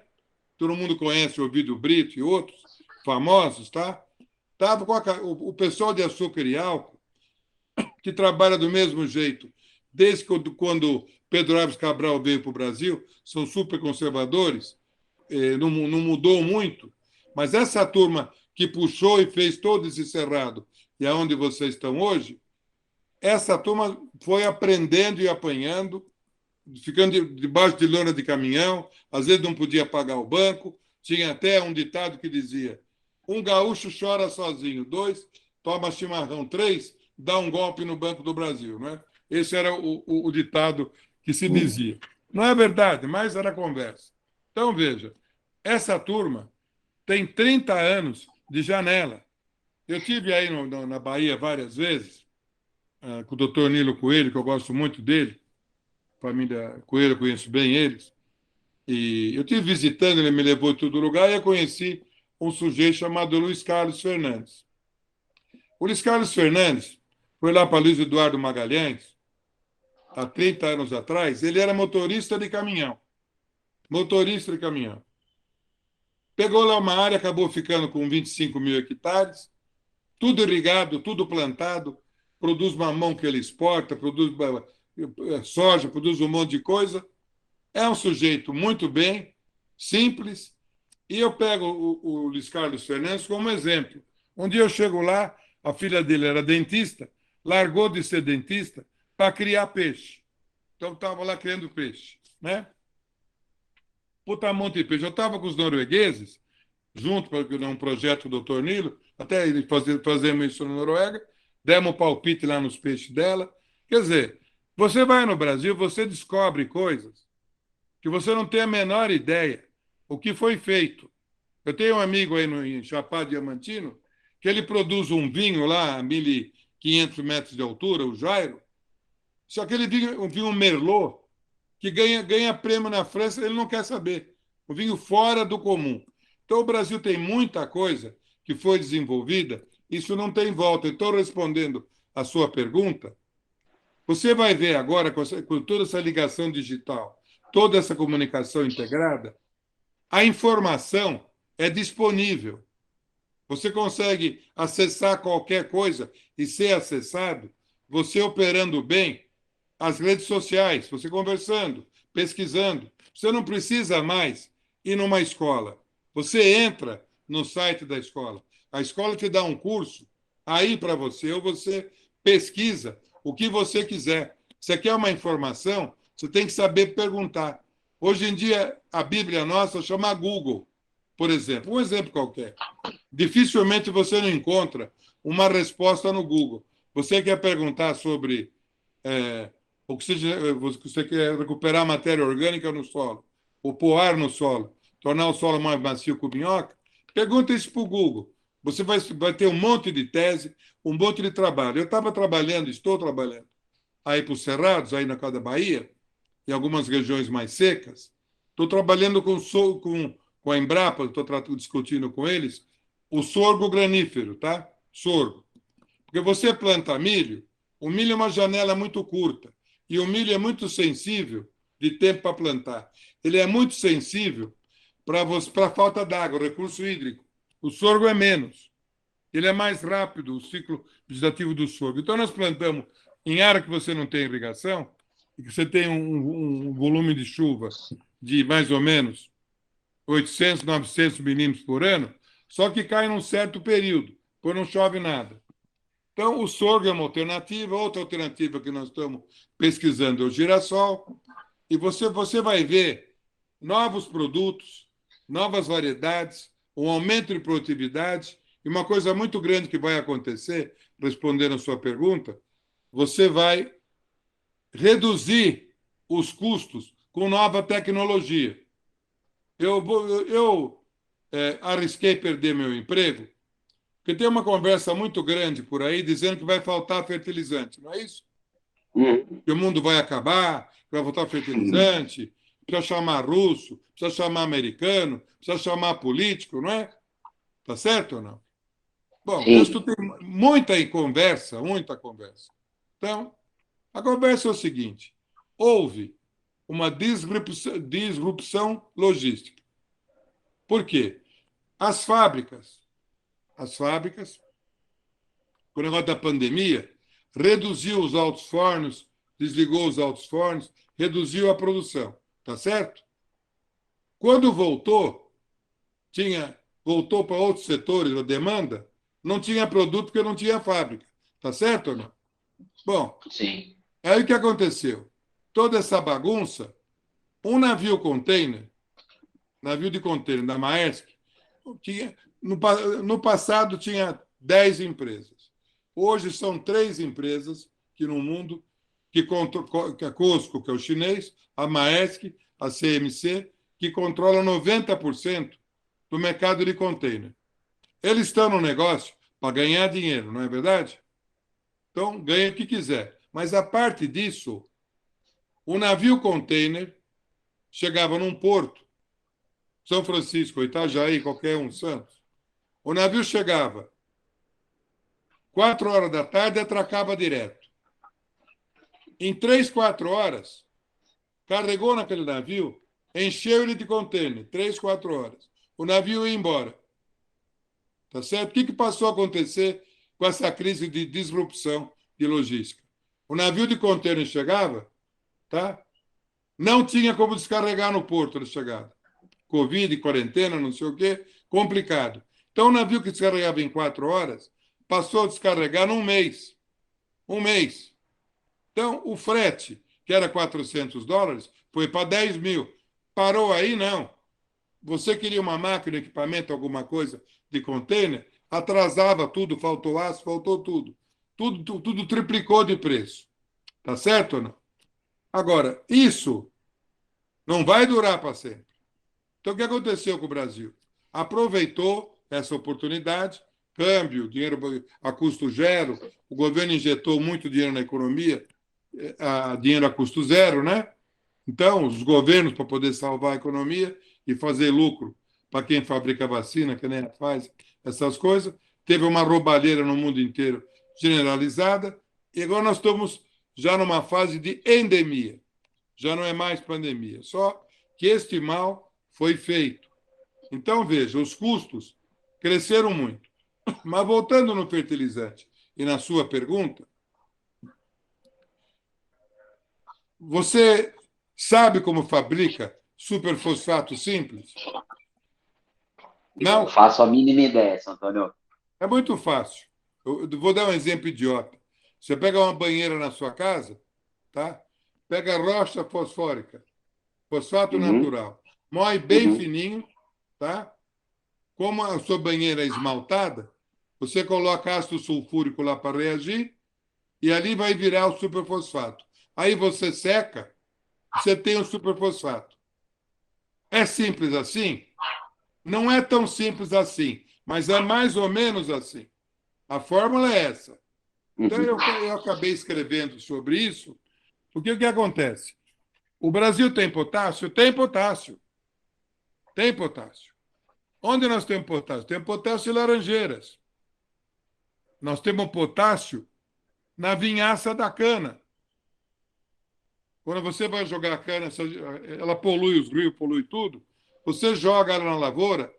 Todo mundo conhece o Ovidio Brito e outros famosos, tá? Tava com o pessoal de açúcar e álcool, que trabalha do mesmo jeito, desde quando Pedro Álvares Cabral veio para o Brasil, são super conservadores, não mudou muito, mas essa turma que puxou e fez todo esse cerrado, e aonde vocês estão hoje, essa turma foi aprendendo e apanhando, ficando debaixo de lona de caminhão, às vezes não podia pagar o banco, tinha até um ditado que dizia: um gaúcho chora sozinho, 2, toma chimarrão, 3, dá um golpe no Banco do Brasil. Né? Esse era o ditado que se dizia. Não é verdade, mas era conversa. Então, veja, essa turma tem 30 anos de janela. Eu tive aí na Bahia várias vezes, com o doutor Nilo Coelho, que eu gosto muito dele, família Coelho, eu conheço bem eles. E eu estive visitando, ele me levou em todo lugar e eu conheci um sujeito chamado Luiz Carlos Fernandes. O Luiz Carlos Fernandes foi lá para Luiz Eduardo Magalhães, há 30 anos atrás, ele era motorista de caminhão. Motorista de caminhão. Pegou lá uma área, acabou ficando com 25 mil hectares, tudo irrigado, tudo plantado, produz mamão que ele exporta, produz soja, produz um monte de coisa. É um sujeito muito bem, simples, e eu pego o Luiz Carlos Fernandes como exemplo. Um dia eu chego lá, a filha dele era dentista, largou de ser dentista para criar peixe. Então, estava lá criando peixe. Né? Puta monte de peixe. Eu estava com os noruegueses, junto para um projeto do Dr. Nilo, até fazemos isso na Noruega, demos um palpite lá nos peixes dela. Quer dizer, você vai no Brasil, você descobre coisas que você não tem a menor ideia o que foi feito. Eu tenho um amigo aí em Chapada Diamantino que ele produz um vinho lá a 1.500 metros de altura, o Jairo. Só que ele um vinho Merlot que ganha prêmio na França, ele não quer saber. O vinho fora do comum. Então, o Brasil tem muita coisa que foi desenvolvida, isso não tem volta. Estou respondendo a sua pergunta. Você vai ver agora, com toda essa ligação digital, toda essa comunicação integrada, a informação é disponível. Você consegue acessar qualquer coisa e ser acessado, você operando bem as redes sociais, você conversando, pesquisando. Você não precisa mais ir numa escola. Você entra no site da escola. A escola te dá um curso aí para você, ou você pesquisa o que você quiser. Você quer uma informação, você tem que saber perguntar. Hoje em dia, a Bíblia nossa chama Google, por exemplo. Um exemplo qualquer. Dificilmente você não encontra uma resposta no Google. Você quer perguntar sobre o que você quer recuperar matéria orgânica no solo, ou pôr ar no solo, tornar o solo mais macio com minhoca, pergunta isso para o Google. Você vai ter um monte de tese, um monte de trabalho. Eu estava trabalhando, estou trabalhando, aí para os Cerrados, aí na casa da Bahia, em algumas regiões mais secas. Estou trabalhando com a Embrapa, estou discutindo com eles, o sorgo granífero, tá? Sorgo. Porque você planta milho, o milho é uma janela muito curta, e o milho é muito sensível de tempo para plantar. Ele é muito sensível para a falta d'água, recurso hídrico. O sorgo é menos. Ele é mais rápido, o ciclo vegetativo do sorgo. Então, nós plantamos em área que você não tem irrigação, e que você tem um volume de chuva de mais ou menos 800, 900 milímetros por ano, só que cai num certo período, quando não chove nada. Então, o sorgo é uma alternativa. Outra alternativa que nós estamos pesquisando é o girassol. E você vai ver novos produtos, novas variedades, um aumento de produtividade. E uma coisa muito grande que vai acontecer, respondendo a sua pergunta, você vai reduzir os custos com nova tecnologia. Eu arrisquei perder meu emprego, porque tem uma conversa muito grande por aí dizendo que vai faltar fertilizante, não é isso? Que o mundo vai acabar, que vai faltar fertilizante, precisa chamar russo, precisa chamar americano, precisa chamar político, não é? Tá certo ou não? Bom, eu Sim. escutei muita conversa, muita conversa. Então, a conversa é o seguinte: houve uma disrupção logística. Por quê? As fábricas, com o negócio da pandemia, reduziu os altos fornos, desligou os altos fornos, reduziu a produção, tá certo? Quando voltou para outros setores a demanda, não tinha produto porque não tinha fábrica, tá certo ou não? Bom, Sim. aí o que aconteceu? Toda essa bagunça, um navio de container da Maersk, no passado tinha 10 empresas. Hoje são 3 empresas que no mundo, que a COSCO, que é o chinês, a Maersk, a CMC, que controla 90% do mercado de container. Eles estão no negócio para ganhar dinheiro, não é verdade? Então, ganha o que quiser. Mas, a parte disso, o navio container chegava num porto, São Francisco, Itajaí, qualquer um, Santos. O navio chegava 4 horas da tarde e atracava direto. Em 3, 4 horas, carregou naquele navio, encheu ele de container, 3, 4 horas. O navio ia embora. Tá certo? O que passou a acontecer com essa crise de disrupção de logística? O navio de container chegava, tá? Não tinha como descarregar no porto de chegada. Covid, quarentena, não sei o quê, complicado. Então, o navio que descarregava em 4 horas passou a descarregar num mês. Um mês. Então, o frete, que era $400, foi para 10 mil. Parou aí? Não. Você queria uma máquina, equipamento, alguma coisa de container, atrasava tudo, faltou aço, faltou tudo. Tudo triplicou de preço. Tá certo ou não? Agora, isso não vai durar para sempre. Então, o que aconteceu com o Brasil? Aproveitou essa oportunidade, câmbio, dinheiro a custo zero, o governo injetou muito dinheiro na economia, dinheiro a custo zero, né? Então, os governos, para poder salvar a economia e fazer lucro para quem fabrica vacina, que nem faz essas coisas, teve uma roubalheira no mundo inteiro generalizada, e agora nós estamos já numa fase de endemia. Já não é mais pandemia, só que este mal foi feito. Então, veja, os custos cresceram muito. Mas voltando no fertilizante e na sua pergunta, você sabe como fabrica superfosfato simples? Não Não? faço a mínima ideia, São Antônio. É muito fácil. Eu vou dar um exemplo idiota. Você pega uma banheira na sua casa, tá? Pega rocha fosfórica, fosfato Uhum. natural. Moe bem Uhum. fininho, tá? Como a sua banheira é esmaltada, você coloca ácido sulfúrico lá para reagir e ali vai virar o superfosfato. Aí você seca, você tem o superfosfato. É simples assim? Não é tão simples assim, mas é mais ou menos assim. A fórmula é essa. Então, Uhum. eu acabei escrevendo sobre isso, porque o que acontece? O Brasil tem potássio? Tem potássio. Tem potássio. Onde nós temos potássio? Tem potássio em laranjeiras. Nós temos potássio na vinhaça da cana. Quando você vai jogar a cana, ela polui os rios, polui tudo. Você joga ela na lavoura,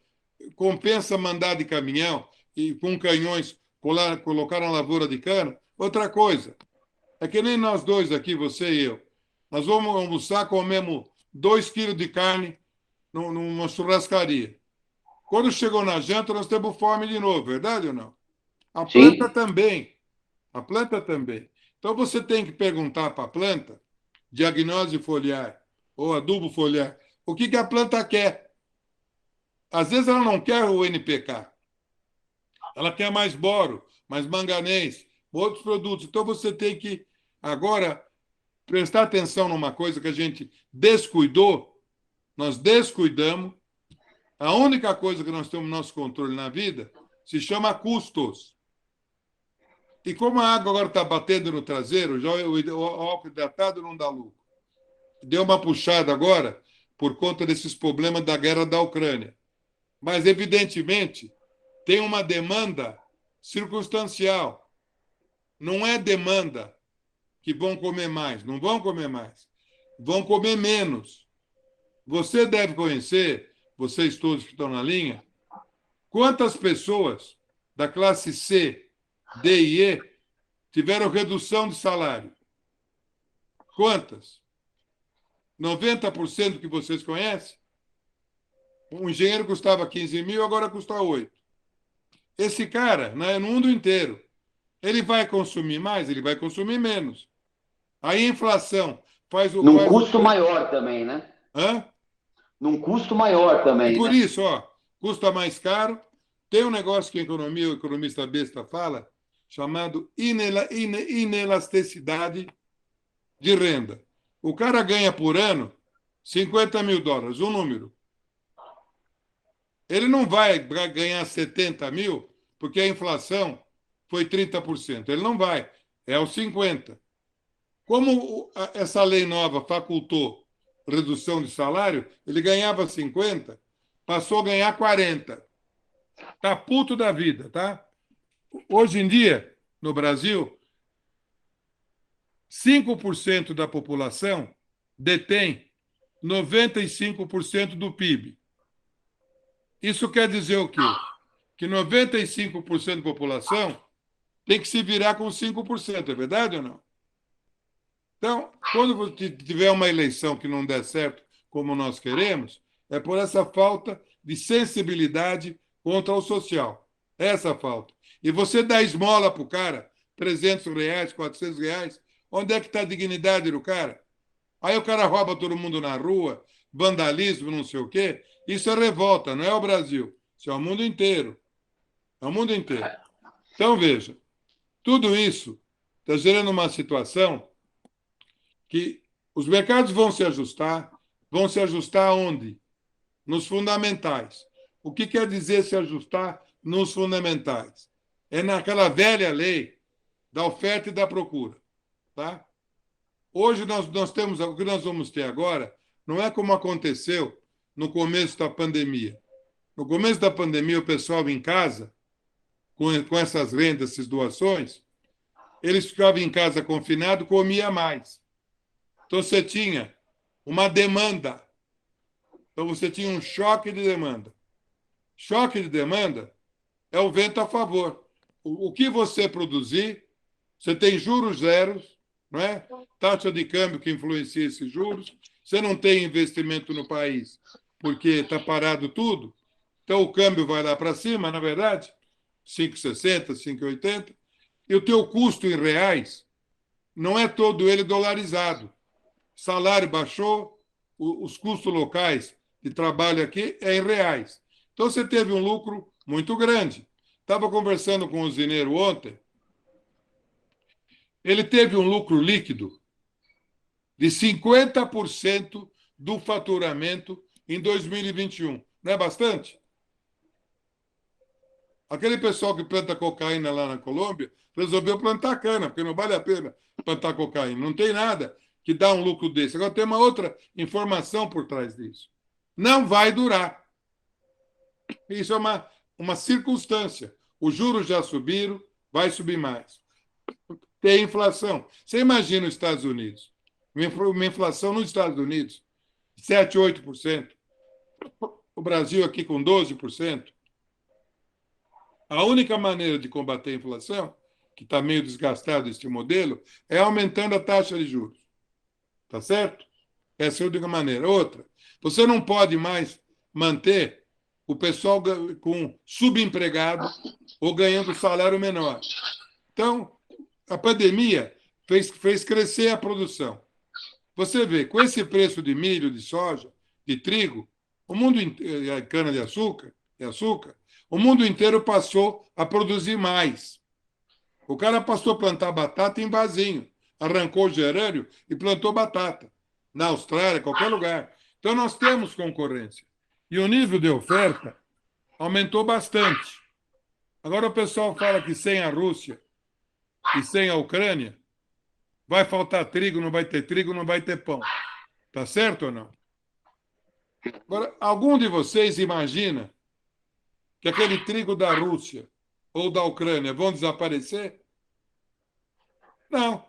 compensa mandar de caminhão e com canhões colocar na lavoura de cana. Outra coisa, é que nem nós dois aqui, você e eu. Nós vamos almoçar, comemos 2 quilos de carne numa churrascaria. Quando chegou na janta, nós temos fome de novo, verdade ou não? A planta Sim. também. A planta também. Então você tem que perguntar para a planta, diagnose foliar ou adubo foliar, o que a planta quer. Às vezes ela não quer o NPK, ela quer mais boro, mais manganês, outros produtos. Então você tem que agora prestar atenção numa coisa que a gente descuidou, nós descuidamos. A única coisa que nós temos no nosso controle na vida se chama custos. E como a água agora está batendo no traseiro, já o álcool hidratado não dá lucro. Deu uma puxada agora por conta desses problemas da guerra da Ucrânia. Mas, evidentemente, tem uma demanda circunstancial. Não é demanda que vão comer mais, não vão comer mais. Vão comer menos. Você deve conhecer, vocês todos que estão na linha, quantas pessoas da classe C, D e E tiveram redução de salário. Quantas? 90% que vocês conhecem? Um engenheiro custava 15 mil, agora custa 8. Esse cara, né, no mundo inteiro, ele vai consumir mais? Ele vai consumir menos. Aí a inflação Num faz o custo preço. maior também, né? Hã? Num custo maior E também, por né? isso, ó, custa mais caro. Tem um negócio que a economia, o economista besta fala, chamado inelasticidade de renda. O cara ganha por ano US$ 50.000, um número. Ele não vai ganhar 70 mil porque a inflação foi 30%. Ele não vai. É os 50. Como essa lei nova facultou redução de salário, ele ganhava 50, passou a ganhar 40. Tá puto da vida, tá? Hoje em dia, no Brasil, 5% da população detém 95% do PIB. Isso quer dizer o quê? Que 95% da população tem que se virar com 5%, é verdade ou não? Então, quando tiver uma eleição que não der certo como nós queremos, é por essa falta de sensibilidade contra o social. Essa falta. E você dá esmola para o cara, R$ 300, R$ 400, onde é que está a dignidade do cara? Aí o cara rouba todo mundo na rua, vandalismo, não sei o quê. Isso é revolta, não é o Brasil. Isso é o mundo inteiro. É o mundo inteiro. Então, veja, tudo isso está gerando uma situação que os mercados vão se ajustar onde? Nos fundamentais. O que quer dizer se ajustar nos fundamentais? É naquela velha lei da oferta e da procura. Tá? Hoje nós temos, o que nós vamos ter agora não é como aconteceu no começo da pandemia. No começo da pandemia, o pessoal em casa, com essas rendas, essas doações, eles ficavam em casa confinado, comia mais. Então você tinha uma demanda. Então você tinha um choque de demanda. Choque de demanda é o vento a favor. O que você produzir, você tem juros zeros, não é? Taxa de câmbio que influencia esses juros. Você não tem investimento no país porque está parado tudo. Então o câmbio vai lá para cima, na verdade, 5,60, 5,80. E o teu custo em reais não é todo ele dolarizado. Salário baixou, os custos locais de trabalho aqui é em reais. Então, você teve um lucro muito grande. Estava conversando com o usineiro ontem, ele teve um lucro líquido de 50% do faturamento em 2021. Não é bastante? Aquele pessoal que planta cocaína lá na Colômbia resolveu plantar cana, porque não vale a pena plantar cocaína. Não tem nada que dá um lucro desse. Agora tem uma outra informação por trás disso. Não vai durar. Isso é uma circunstância. Os juros já subiram, vai subir mais. Tem inflação. Você imagina os Estados Unidos. Uma inflação nos Estados Unidos, 7, 8%. O Brasil aqui com 12%. A única maneira de combater a inflação, que está meio desgastado este modelo, é aumentando a taxa de juros. Tá certo? Essa é a única maneira. Outra, você não pode mais manter o pessoal com subempregado ou ganhando salário menor. Então, a pandemia fez crescer a produção. Você vê, com esse preço de milho, de soja, de trigo, o mundo inteiro, cana-de-açúcar, o mundo inteiro passou a produzir mais. O cara passou a plantar batata em vasinho, arrancou o gerânio e plantou batata. Na Austrália, qualquer lugar. Então, nós temos concorrência. E o nível de oferta aumentou bastante. Agora, o pessoal fala que sem a Rússia e sem a Ucrânia, vai faltar trigo, não vai ter trigo, não vai ter pão. Tá certo ou não? Agora, algum de vocês imagina que aquele trigo da Rússia ou da Ucrânia vão desaparecer? Não.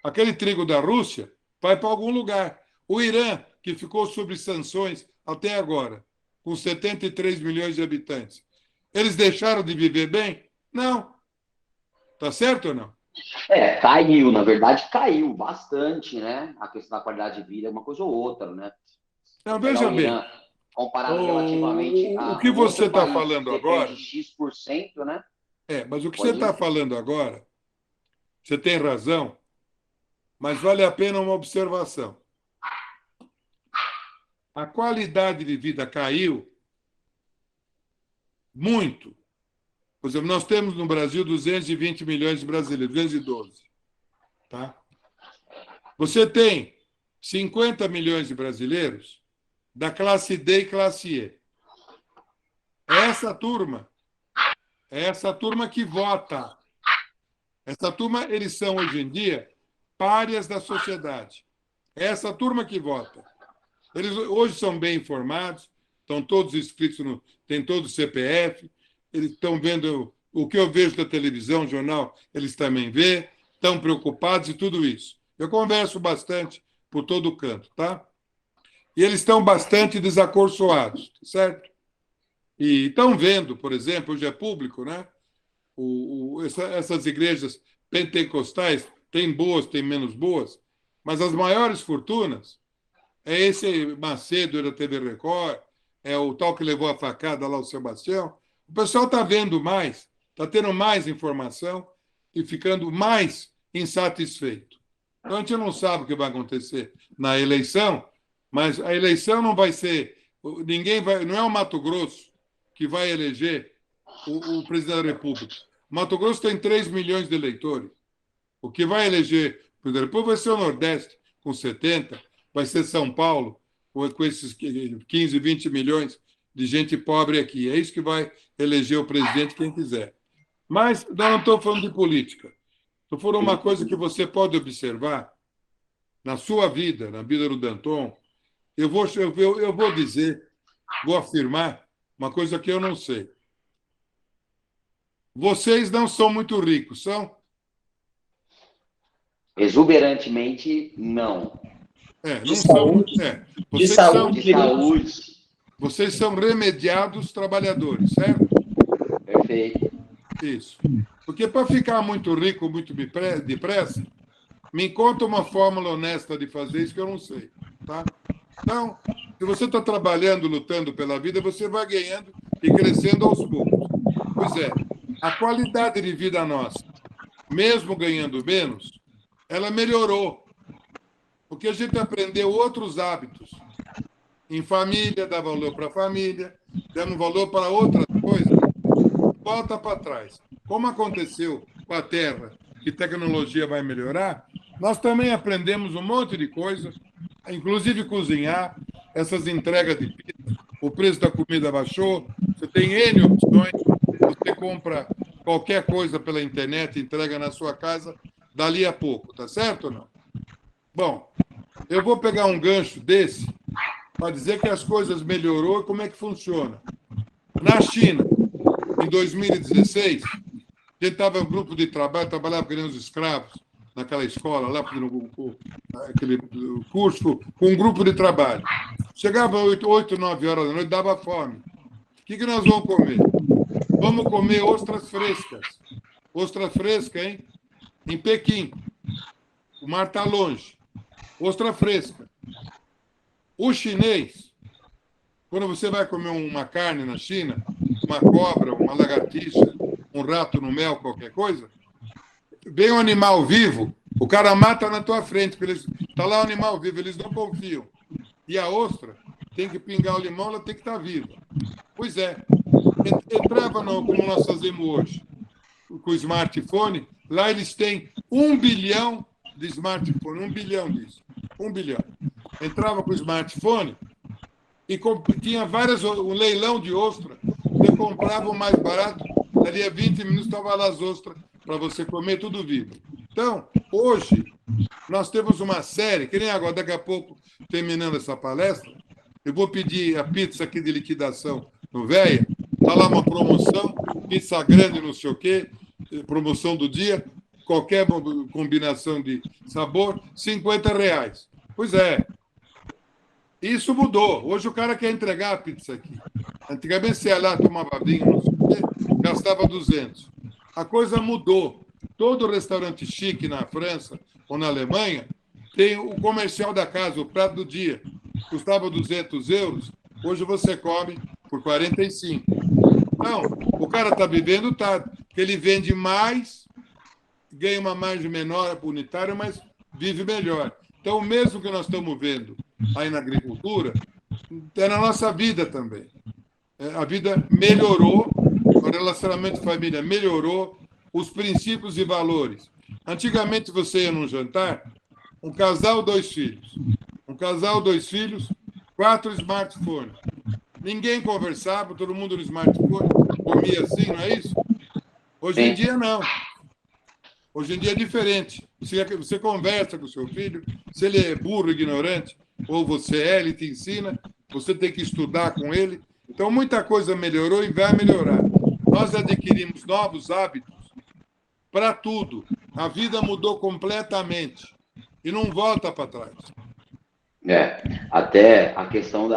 Aquele trigo da Rússia vai para algum lugar. O Irã, que ficou sob sanções até agora, com 73 milhões de habitantes, eles deixaram de viver bem? Não. Tá certo ou não? Caiu, na verdade, caiu bastante, né? A questão da qualidade de vida é uma coisa ou outra, né? Não, veja bem. Comparado relativamente o que você está falando agora. X%, né? Mas o que você está falando agora, você tem razão, mas vale a pena uma observação. A qualidade de vida caiu muito. Por exemplo, nós temos no Brasil 220 milhões de brasileiros, 212. Tá? Você tem 50 milhões de brasileiros da classe D e classe E. É essa turma que vota. Essa turma, eles são, hoje em dia, párias da sociedade. É essa turma que vota. Eles hoje são bem informados, estão todos inscritos, têm todo o CPF, eles estão vendo o que eu vejo da televisão, jornal, eles também vê, estão preocupados e tudo isso. Eu converso bastante por todo o canto, tá? E eles estão bastante desacorçoados, certo? E estão vendo, por exemplo, hoje é público, né? Essas igrejas pentecostais, tem boas, tem menos boas, mas as maiores fortunas é esse Macedo da TV Record, é o tal que levou a facada lá, o Sebastião. O pessoal está vendo mais, está tendo mais informação e ficando mais insatisfeito. Então, a gente não sabe o que vai acontecer na eleição, mas a eleição não vai ser... não é o Mato Grosso que vai eleger o presidente da República. O Mato Grosso tem 3 milhões de eleitores. O que vai eleger o presidente da República vai ser o Nordeste, com 70, vai ser São Paulo, com esses 15, 20 milhões de gente pobre aqui. É isso que vai eleger o presidente, quem quiser. Mas eu não estou falando de política. Estou falando uma coisa que você pode observar na sua vida, na vida do Danton. Eu vou dizer, vou afirmar uma coisa que eu não sei. Vocês não são muito ricos, são? Exuberantemente, não. Não são. De saúde. Vocês são remediados trabalhadores, certo? Perfeito. Isso. Porque para ficar muito rico, muito depressa, me conta uma fórmula honesta de fazer isso que eu não sei. Tá? Então, se você está trabalhando, lutando pela vida, você vai ganhando e crescendo aos poucos. Pois é, a qualidade de vida nossa, mesmo ganhando menos, ela melhorou. Porque a gente aprendeu outros hábitos. em família, dá valor para a família, damos valor para outras coisas, volta para trás. Como aconteceu com a Terra, que tecnologia vai melhorar, nós também aprendemos um monte de coisa, inclusive cozinhar, essas entregas de pizza, o preço da comida baixou, você tem N opções, você compra qualquer coisa pela internet, entrega na sua casa, dali a pouco, tá certo ou não? Bom, eu vou pegar um gancho desse para dizer que as coisas melhorou e como é que funciona. Na China, em 2016, a gente estava em um grupo de trabalho, trabalhava com os escravos naquela escola, lá aquele curso, com um grupo de trabalho. Chegava 8, 9 horas da noite, dava fome. O que nós vamos comer? Vamos comer ostras frescas. Ostra fresca, hein? Em Pequim. O mar está longe. Ostra fresca. O chinês, quando você vai comer uma carne na China, uma cobra, uma lagartixa, um rato no mel, qualquer coisa, vem um animal vivo, o cara mata na tua frente, porque está lá o animal vivo, eles não confiam. E a ostra tem que pingar o limão, ela tem que estar viva. Pois é. Entrava como nós fazemos hoje, com o smartphone, lá eles têm 1 bilhão de smartphone, 1 bilhão disso. 1 bilhão. Entrava com o smartphone e tinha um leilão de ostra. Você comprava o mais barato, dali a 20 minutos estava lá as ostras para você comer, tudo vivo. Então, hoje, nós temos uma série, que nem agora, daqui a pouco, terminando essa palestra, eu vou pedir a pizza aqui de liquidação no Véia, está lá uma promoção, pizza grande, não sei o quê, promoção do dia, qualquer combinação de sabor, R$ 50. Pois é, isso mudou. Hoje o cara quer entregar a pizza aqui. Antigamente você ia lá, tomava vinho, não sei o quê, gastava 200. A coisa mudou. Todo restaurante chique na França ou na Alemanha tem o comercial da casa, o prato do dia. Custava 200 euros, hoje você come por 45. Não, o cara está vivendo, tá, que ele vende mais, ganha uma margem menor unitária, mas vive melhor. Então, o mesmo que nós estamos vendo aí na agricultura, é na nossa vida também. A vida melhorou, o relacionamento de família melhorou, os princípios e valores. Antigamente, você ia num jantar, um casal, 2 filhos. Um casal, 2 filhos, 4 smartphones. Ninguém conversava, todo mundo no smartphone, comia assim, não é isso? Hoje em dia, não. Hoje em dia é diferente. Você conversa com o seu filho, se ele é burro, ignorante, ou você ele te ensina, você tem que estudar com ele. Então, muita coisa melhorou e vai melhorar. Nós adquirimos novos hábitos para tudo. A vida mudou completamente e não volta para trás. Até a questão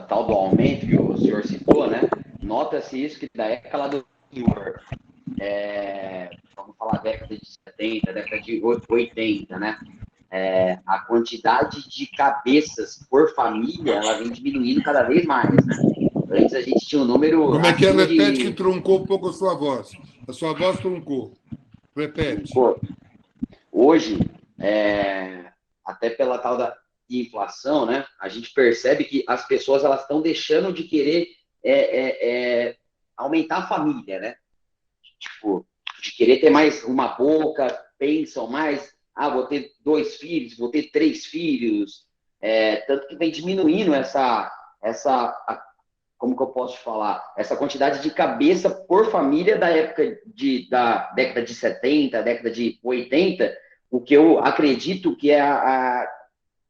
tal do aumento que o senhor citou, né? Nota-se isso que da época lá do senhor, vamos falar década de 70, década de 80, né? A quantidade de cabeças por família, ela vem diminuindo cada vez mais, né? Antes a gente tinha um número... Como é que é? Repete que truncou um pouco a sua voz. A sua voz truncou. Repete. Hoje, até pela tal da inflação, né? A gente percebe que as pessoas elas estão deixando de querer aumentar a família, né? Tipo, de querer ter mais uma boca, pensam mais, vou ter 2 filhos, vou ter 3 filhos, tanto que vem diminuindo como que eu posso falar? Essa quantidade de cabeça por família da década de 70, década de 80, o que eu acredito que é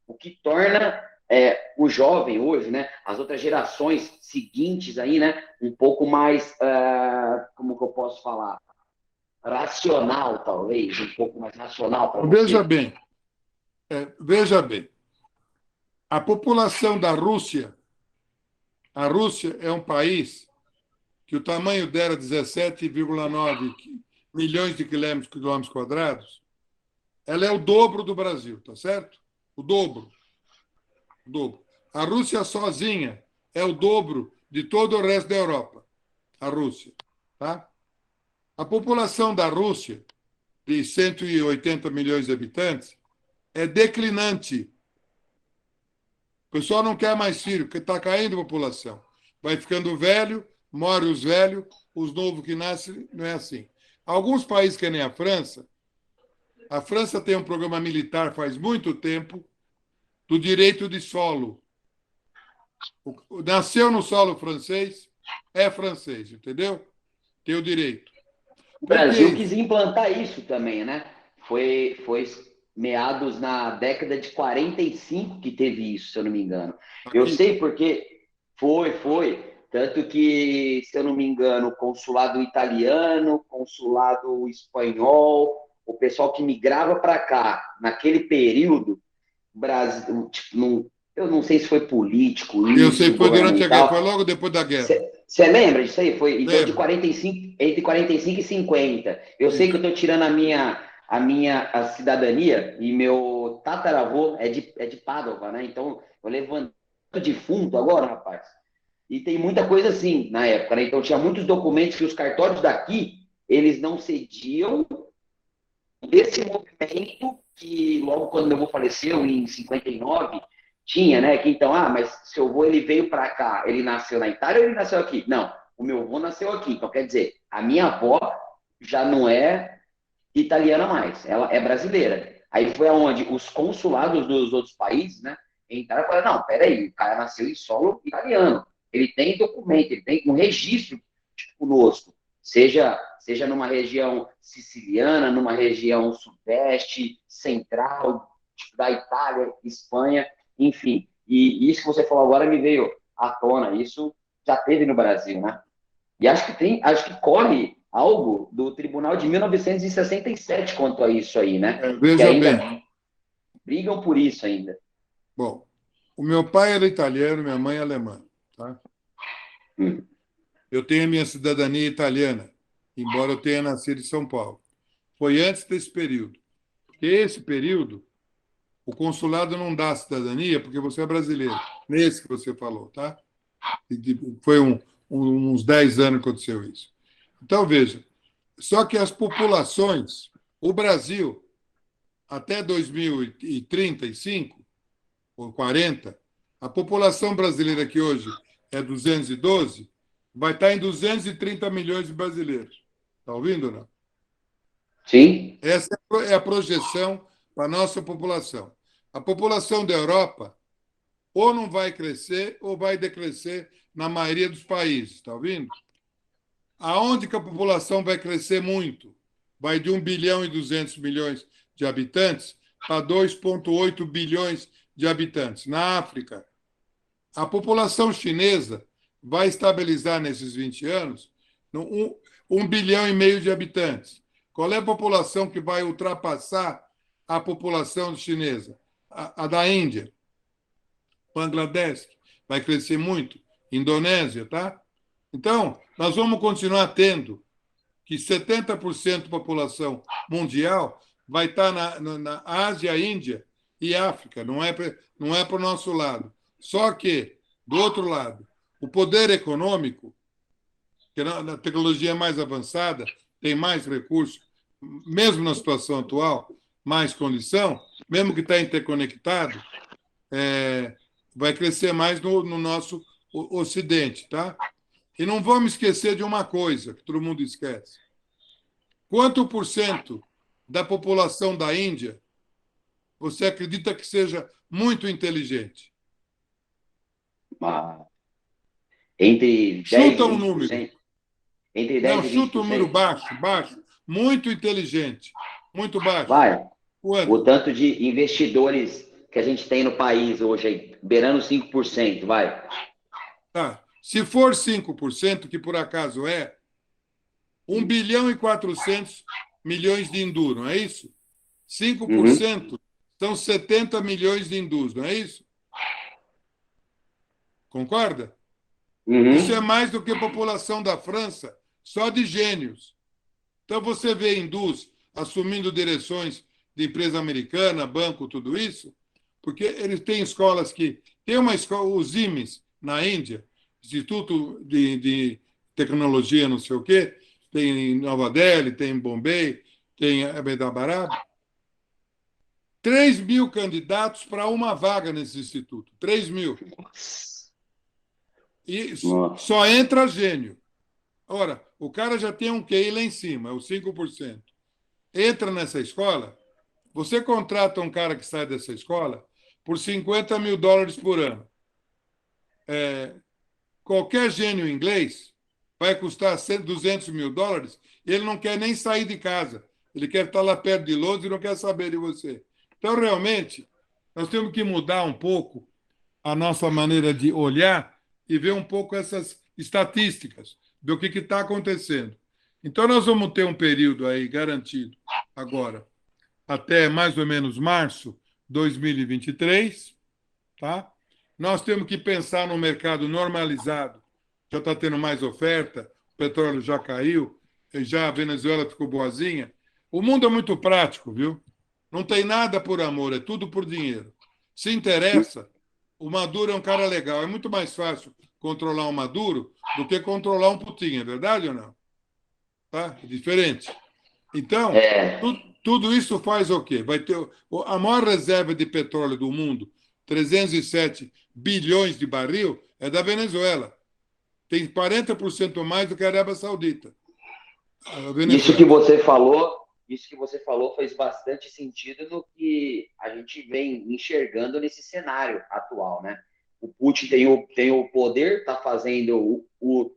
o que torna o jovem hoje, né, as outras gerações seguintes aí, né, um pouco mais, como que eu posso falar? Racional, talvez, um pouco mais racional para você. Veja bem, a população da Rússia, a Rússia é um país que o tamanho dela é 17,9 milhões de quilômetros quadrados, ela é o dobro do Brasil, tá certo? O dobro. O dobro. A Rússia sozinha é o dobro de todo o resto da Europa. A Rússia, tá? A população da Rússia, de 180 milhões de habitantes, é declinante. pessoal não quer mais filho, porque está caindo a população. Vai ficando velho, morre os velhos, os novos que nascem, não é assim. Alguns países, que nem a França tem um programa militar faz muito tempo do direito de solo. Nasceu no solo francês, é francês, entendeu? Tem o direito. O Por que Brasil quis isso? implantar isso também, né? Foi meados na década de 45 que teve isso, se eu não me engano. Eu Aqui, sei porque foi. Tanto que, se eu não me engano, consulado italiano, consulado espanhol, o pessoal que migrava para cá, naquele período, Brasil, tipo, não, eu não sei se foi político eu sei isso, que foi durante a guerra, foi governamental. logo depois da guerra. Você lembra disso aí? Foi então de Lembro. 45, entre 45 e 50. Eu sei que eu Isso. estou tirando a cidadania e meu tataravô é de Pádua, né? Então eu levanto defunto agora, rapaz. E tem muita coisa assim na época, né? Então tinha muitos documentos que os cartórios daqui eles não cediam desse movimento que logo quando meu avô faleceu, em 59, tinha, né? Que então, mas seu avô ele veio para cá, ele nasceu na Itália ou ele nasceu aqui? Não, o meu avô nasceu aqui. Então, quer dizer, a minha avó já não é italiana mais, ela é brasileira. Aí foi aonde os consulados dos outros países, né, entraram e falaram, não, peraí, o cara nasceu em solo italiano, ele tem documento, ele tem um registro tipo, conosco, seja numa região siciliana, numa região sudeste, central, tipo, da Itália, Espanha, enfim. E isso que você falou agora me veio à tona, isso já teve no Brasil, né? E acho que corre algo do Tribunal de 1967 quanto a isso aí, né? Que Veja bem, ainda brigam por isso ainda. bom, o meu pai era italiano, minha mãe é alemã, tá? Hum. Eu tenho a minha cidadania italiana, embora eu tenha nascido em São Paulo. Foi antes desse período. Porque esse período, o consulado não dá cidadania porque você é brasileiro. Nesse que você falou, tá? Foi uns 10 anos que aconteceu isso. Então, veja, só que as populações, o Brasil, até 2035 ou 40, a população brasileira que hoje é 212, vai estar em 230 milhões de brasileiros. Está ouvindo ou não? Sim? Essa é a projeção para a nossa população. A população da Europa ou não vai crescer ou vai decrescer na maioria dos países, está ouvindo? Aonde que a população vai crescer muito? Vai de 1 bilhão e 200 milhões de habitantes para 2,8 bilhões de habitantes. Na África, a população chinesa vai estabilizar nesses 20 anos no 1,5 bilhão de habitantes. Qual é a população que vai ultrapassar a população chinesa? A da Índia, Bangladesh, vai crescer muito, Indonésia, tá? Então, nós vamos continuar tendo que 70% da população mundial vai estar na Ásia, Índia e África, não é para o nosso lado. Só que, do outro lado, o poder econômico, que na tecnologia mais avançada, tem mais recursos, mesmo na situação atual, mais condição, mesmo que está interconectado, vai crescer mais no nosso Ocidente, tá? E não vamos esquecer de uma coisa que todo mundo esquece. Quanto por cento da população da Índia você acredita que seja muito inteligente? Ah, entre 10 Chuta e um vinte por número. cento Entre Não, 10 e vinte chuta por um número cento baixo, baixo. Muito inteligente. Muito baixo. Vai. O Quanto? tanto de investidores que a gente tem no país hoje, aí, beirando 5%, vai. Tá. Se for 5%, que por acaso é, 1,4 bilhão de hindus, não é isso? Cinco por Uhum, cento são 70 milhões de hindus, não é isso? Concorda? Isso é uhum. mais do que a população da França, só de gênios. Então você vê hindus assumindo direções de empresa americana, banco, tudo isso, porque eles têm escolas que. Tem uma escola, os IMES, na Índia, Instituto de Tecnologia, não sei o quê, tem em Nova Delhi, tem em Bombay, tem em Ahmedabad. 3 mil candidatos para uma vaga nesse instituto. 3 mil. E só entra gênio. Ora, o cara já tem um QI lá em cima, é o 5%. Entra nessa escola, você contrata um cara que sai dessa escola por $50 mil por ano. Qualquer gênio inglês vai custar $200 mil e ele não quer nem sair de casa. Ele quer estar lá perto de Londres e não quer saber de você. Então, realmente, nós temos que mudar um pouco a nossa maneira de olhar e ver um pouco essas estatísticas do que está acontecendo. Então, nós vamos ter um período aí garantido agora, até mais ou menos março de 2023, tá? Nós temos que pensar no mercado normalizado, já está tendo mais oferta, o petróleo já caiu, já a Venezuela ficou boazinha. O mundo é muito prático, viu? Não tem nada por amor, é tudo por dinheiro. Se interessa, o Maduro é um cara legal. É muito mais fácil controlar um Maduro do que controlar um Putin, é verdade ou não? Tá? É diferente. Então, tudo isso faz o quê? Vai ter a maior reserva de petróleo do mundo, 307 bilhões de barril, é da Venezuela. Tem 40% mais do que a Arábia Saudita. Isso que você falou faz bastante sentido no que a gente vem enxergando nesse cenário atual, né? O Putin tem o poder, está fazendo o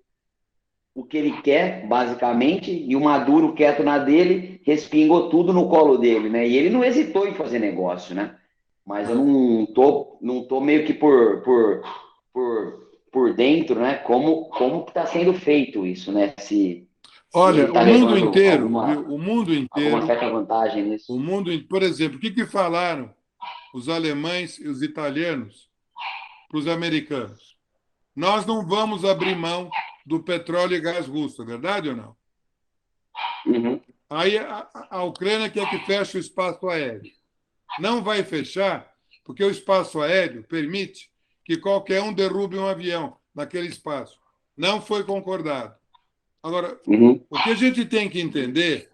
que ele quer, basicamente, e o Maduro, quieto na dele, respingou tudo no colo dele, né? E ele não hesitou em fazer negócio, né? Mas eu não tô meio que por dentro, né? Como que está sendo feito isso, né? Se Olha, ele está o mundo levando inteiro, viu? O mundo alguma inteiro, certa vantagem nisso. por exemplo, o que falaram os alemães e os italianos para os americanos? Nós não vamos abrir mão do petróleo e gás russo, é verdade ou não? Uhum. Aí a Ucrânia quer que feche o espaço aéreo. Não vai fechar, porque o espaço aéreo permite que qualquer um derrube um avião naquele espaço. Não foi concordado. Agora, o que a gente tem que entender,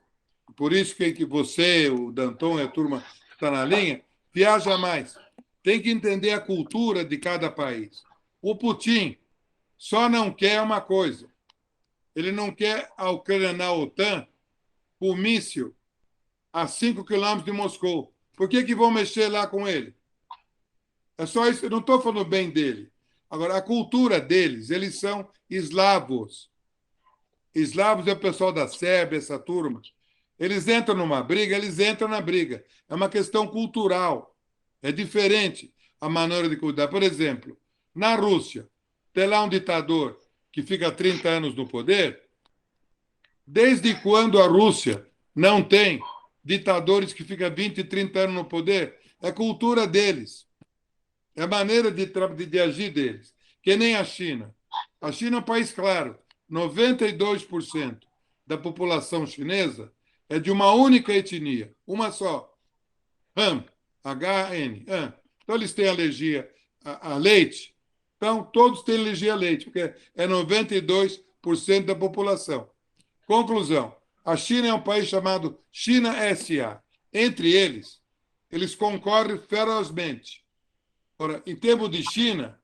por isso que você, o Danton e a turma que está na linha, viaja mais. Tem que entender a cultura de cada país. O Putin só não quer uma coisa. Ele não quer a Ucrânia na OTAN com míssil a 5 quilômetros de Moscou. Por que vão mexer lá com ele? É só isso. Eu não estou falando bem dele. Agora, a cultura deles, eles são eslavos. Eslavos é o pessoal da Sérvia, essa turma. Eles entram numa briga, eles entram na briga. É uma questão cultural. É diferente a maneira de cuidar. Por exemplo, na Rússia, tem lá um ditador que fica 30 anos no poder. Desde quando a Rússia não tem ditadores que ficam 20, 30 anos no poder? É cultura deles. É a maneira de agir deles. Que nem a China. A China é um país claro. 92% da população chinesa é de uma única etnia, uma só. Han, H-N. Han. Então, eles têm alergia a leite. Então, todos têm alergia a leite, porque é 92% da população. Conclusão. A China é um país chamado China SA. Entre eles concorrem ferozmente. Ora, em termos de China,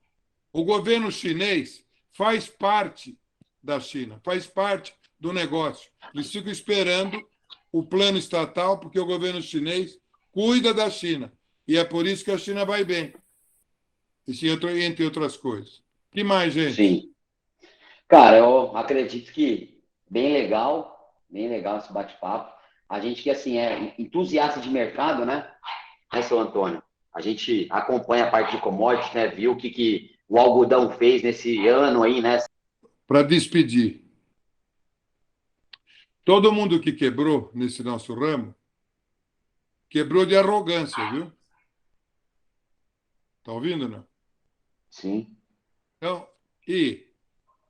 o governo chinês faz parte da China, faz parte do negócio. Eles ficam esperando o plano estatal, porque o governo chinês cuida da China. E é por isso que a China vai bem. Entre outras coisas. O que mais, gente? Sim. Cara, eu acredito que bem legal esse bate-papo. A gente que, assim, é entusiasta de mercado, né, seu Antônio? A gente acompanha a parte de commodities, né, viu o que o algodão fez nesse ano aí, né? Para despedir. Todo mundo que quebrou nesse nosso ramo, quebrou de arrogância, viu? Tá ouvindo, não? Sim. Então, e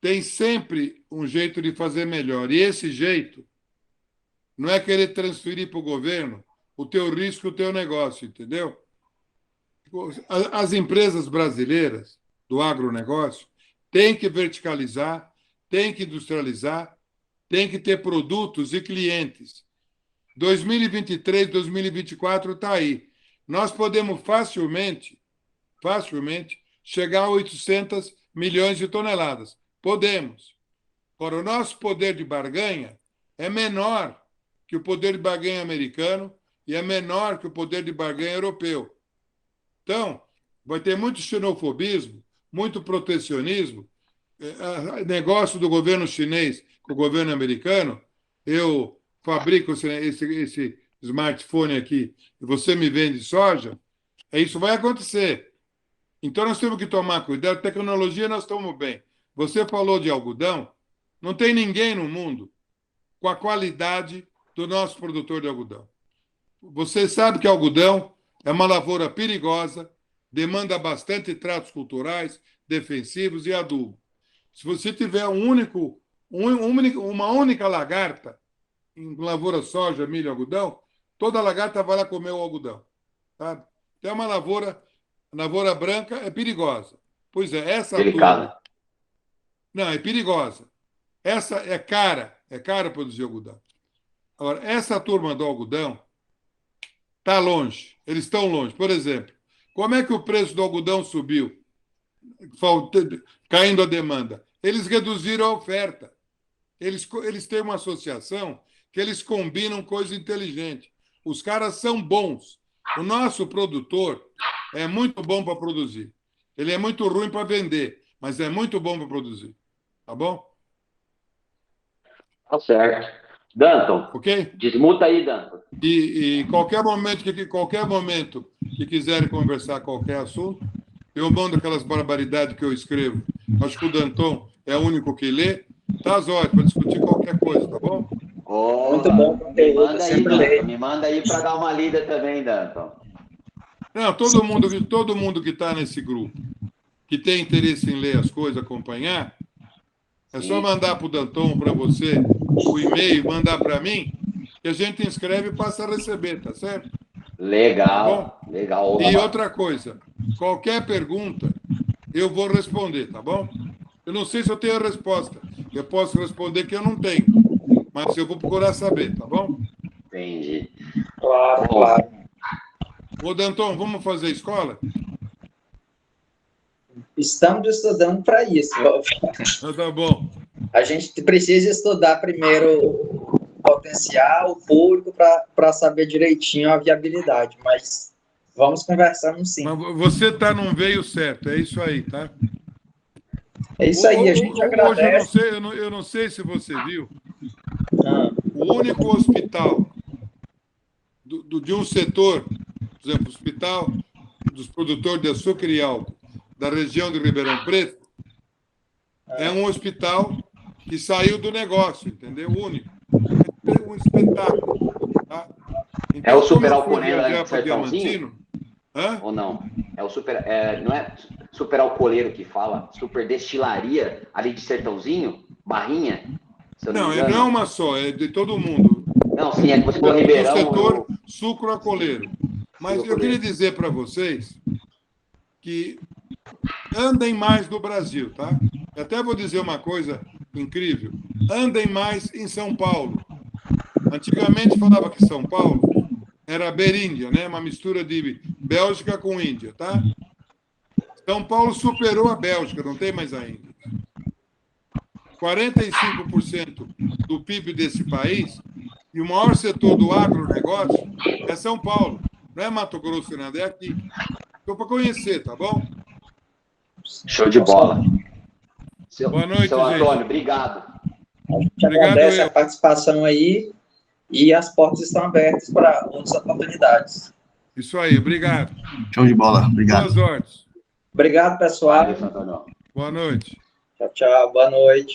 tem sempre um jeito de fazer melhor. E esse jeito não é querer transferir para o governo o teu risco, o teu negócio, entendeu? As empresas brasileiras do agronegócio têm que verticalizar, têm que industrializar, têm que ter produtos e clientes. 2023, 2024 está aí. nós podemos facilmente chegar a 800 milhões de toneladas. Podemos. Agora, o nosso poder de barganha é menor que o poder de barganha americano e é menor que o poder de barganha europeu. Então, vai ter muito xenofobismo, muito protecionismo, negócio do governo chinês com o governo americano. Eu fabrico esse smartphone aqui e você me vende soja, isso vai acontecer. Então, nós temos que tomar cuidado. Tecnologia, nós estamos bem. Você falou de algodão. Não tem ninguém no mundo com a qualidade do nosso produtor de algodão. Você sabe que algodão é uma lavoura perigosa, demanda bastante tratos culturais, defensivos e adubo. Se você tiver uma única lagarta em lavoura soja, milho, algodão, toda lagarta vai lá comer o algodão. Sabe? Então, é uma lavoura branca é perigosa. Pois é, essa turma... Não, é perigosa. Essa é cara produzir algodão. Agora, essa turma do algodão está longe, eles estão longe. Por exemplo, como é que o preço do algodão subiu, caindo a demanda? Eles reduziram a oferta. Eles têm uma associação que eles combinam coisa inteligente. Os caras são bons. O nosso produtor é muito bom para produzir. Ele é muito ruim para vender, mas é muito bom para produzir. Tá bom? Tá certo. Danton, ok? Desmuta aí, Danton. E qualquer momento que quiserem conversar qualquer assunto, eu mando aquelas barbaridades que eu escrevo. Acho que o Danton é o único que lê. Tá, Zóio, para discutir qualquer coisa, tá bom? Muito bom. Me manda aí para dar uma lida também, Danton. Não, todo mundo que está nesse grupo, que tem interesse em ler as coisas, acompanhar, é só mandar para o Danton, para você, o e-mail, mandar para mim, que a gente inscreve e passa a receber, tá certo? Legal, tá legal. E outra coisa, qualquer pergunta, eu vou responder, tá bom? Eu não sei se eu tenho a resposta. Eu posso responder que eu não tenho, mas eu vou procurar saber, tá bom? Entendi. Claro. Ô, Danton, vamos fazer escola? Estamos estudando para isso. Tá bom. A gente precisa estudar primeiro o potencial, o público, para saber direitinho a viabilidade, mas vamos conversando sim. Mas você está num veio certo, é isso aí, tá? É isso aí, a gente agradece. Hoje eu não sei se você viu, o único hospital de um setor, por exemplo, o hospital dos produtores de açúcar e álcool da região de Ribeirão Preto, é um hospital que saiu do negócio, entendeu? Único. É um espetáculo. Tá? Então, é o super alcooleiro ali de Sertãozinho? Ou não? É o super, não é super alcooleiro que fala, super destilaria ali de Sertãozinho, Barrinha? Não é uma só, é de todo mundo. Não, sim, é que você falou Ribeirão. O setor sucroalcooleiro. Mas eu queria dizer para vocês que andem mais no Brasil, tá? Eu até vou dizer uma coisa incrível. Andem mais em São Paulo. Antigamente falava que São Paulo era beríndia, né? Uma mistura de Bélgica com Índia, tá? São Paulo superou a Bélgica, não tem mais a Índia. 45% do PIB desse país e o maior setor do agronegócio é São Paulo. Não é Mato Grosso, nada, é aqui. Estou para conhecer, tá bom? Show de bola. Boa noite, seu Antônio, gente. obrigado. A gente agradece a participação aí e as portas estão abertas para outras oportunidades. Isso aí, obrigado. Show de bola, obrigado. Boas ordens. Obrigado, pessoal. Valeu, Boa noite. Tchau, boa noite.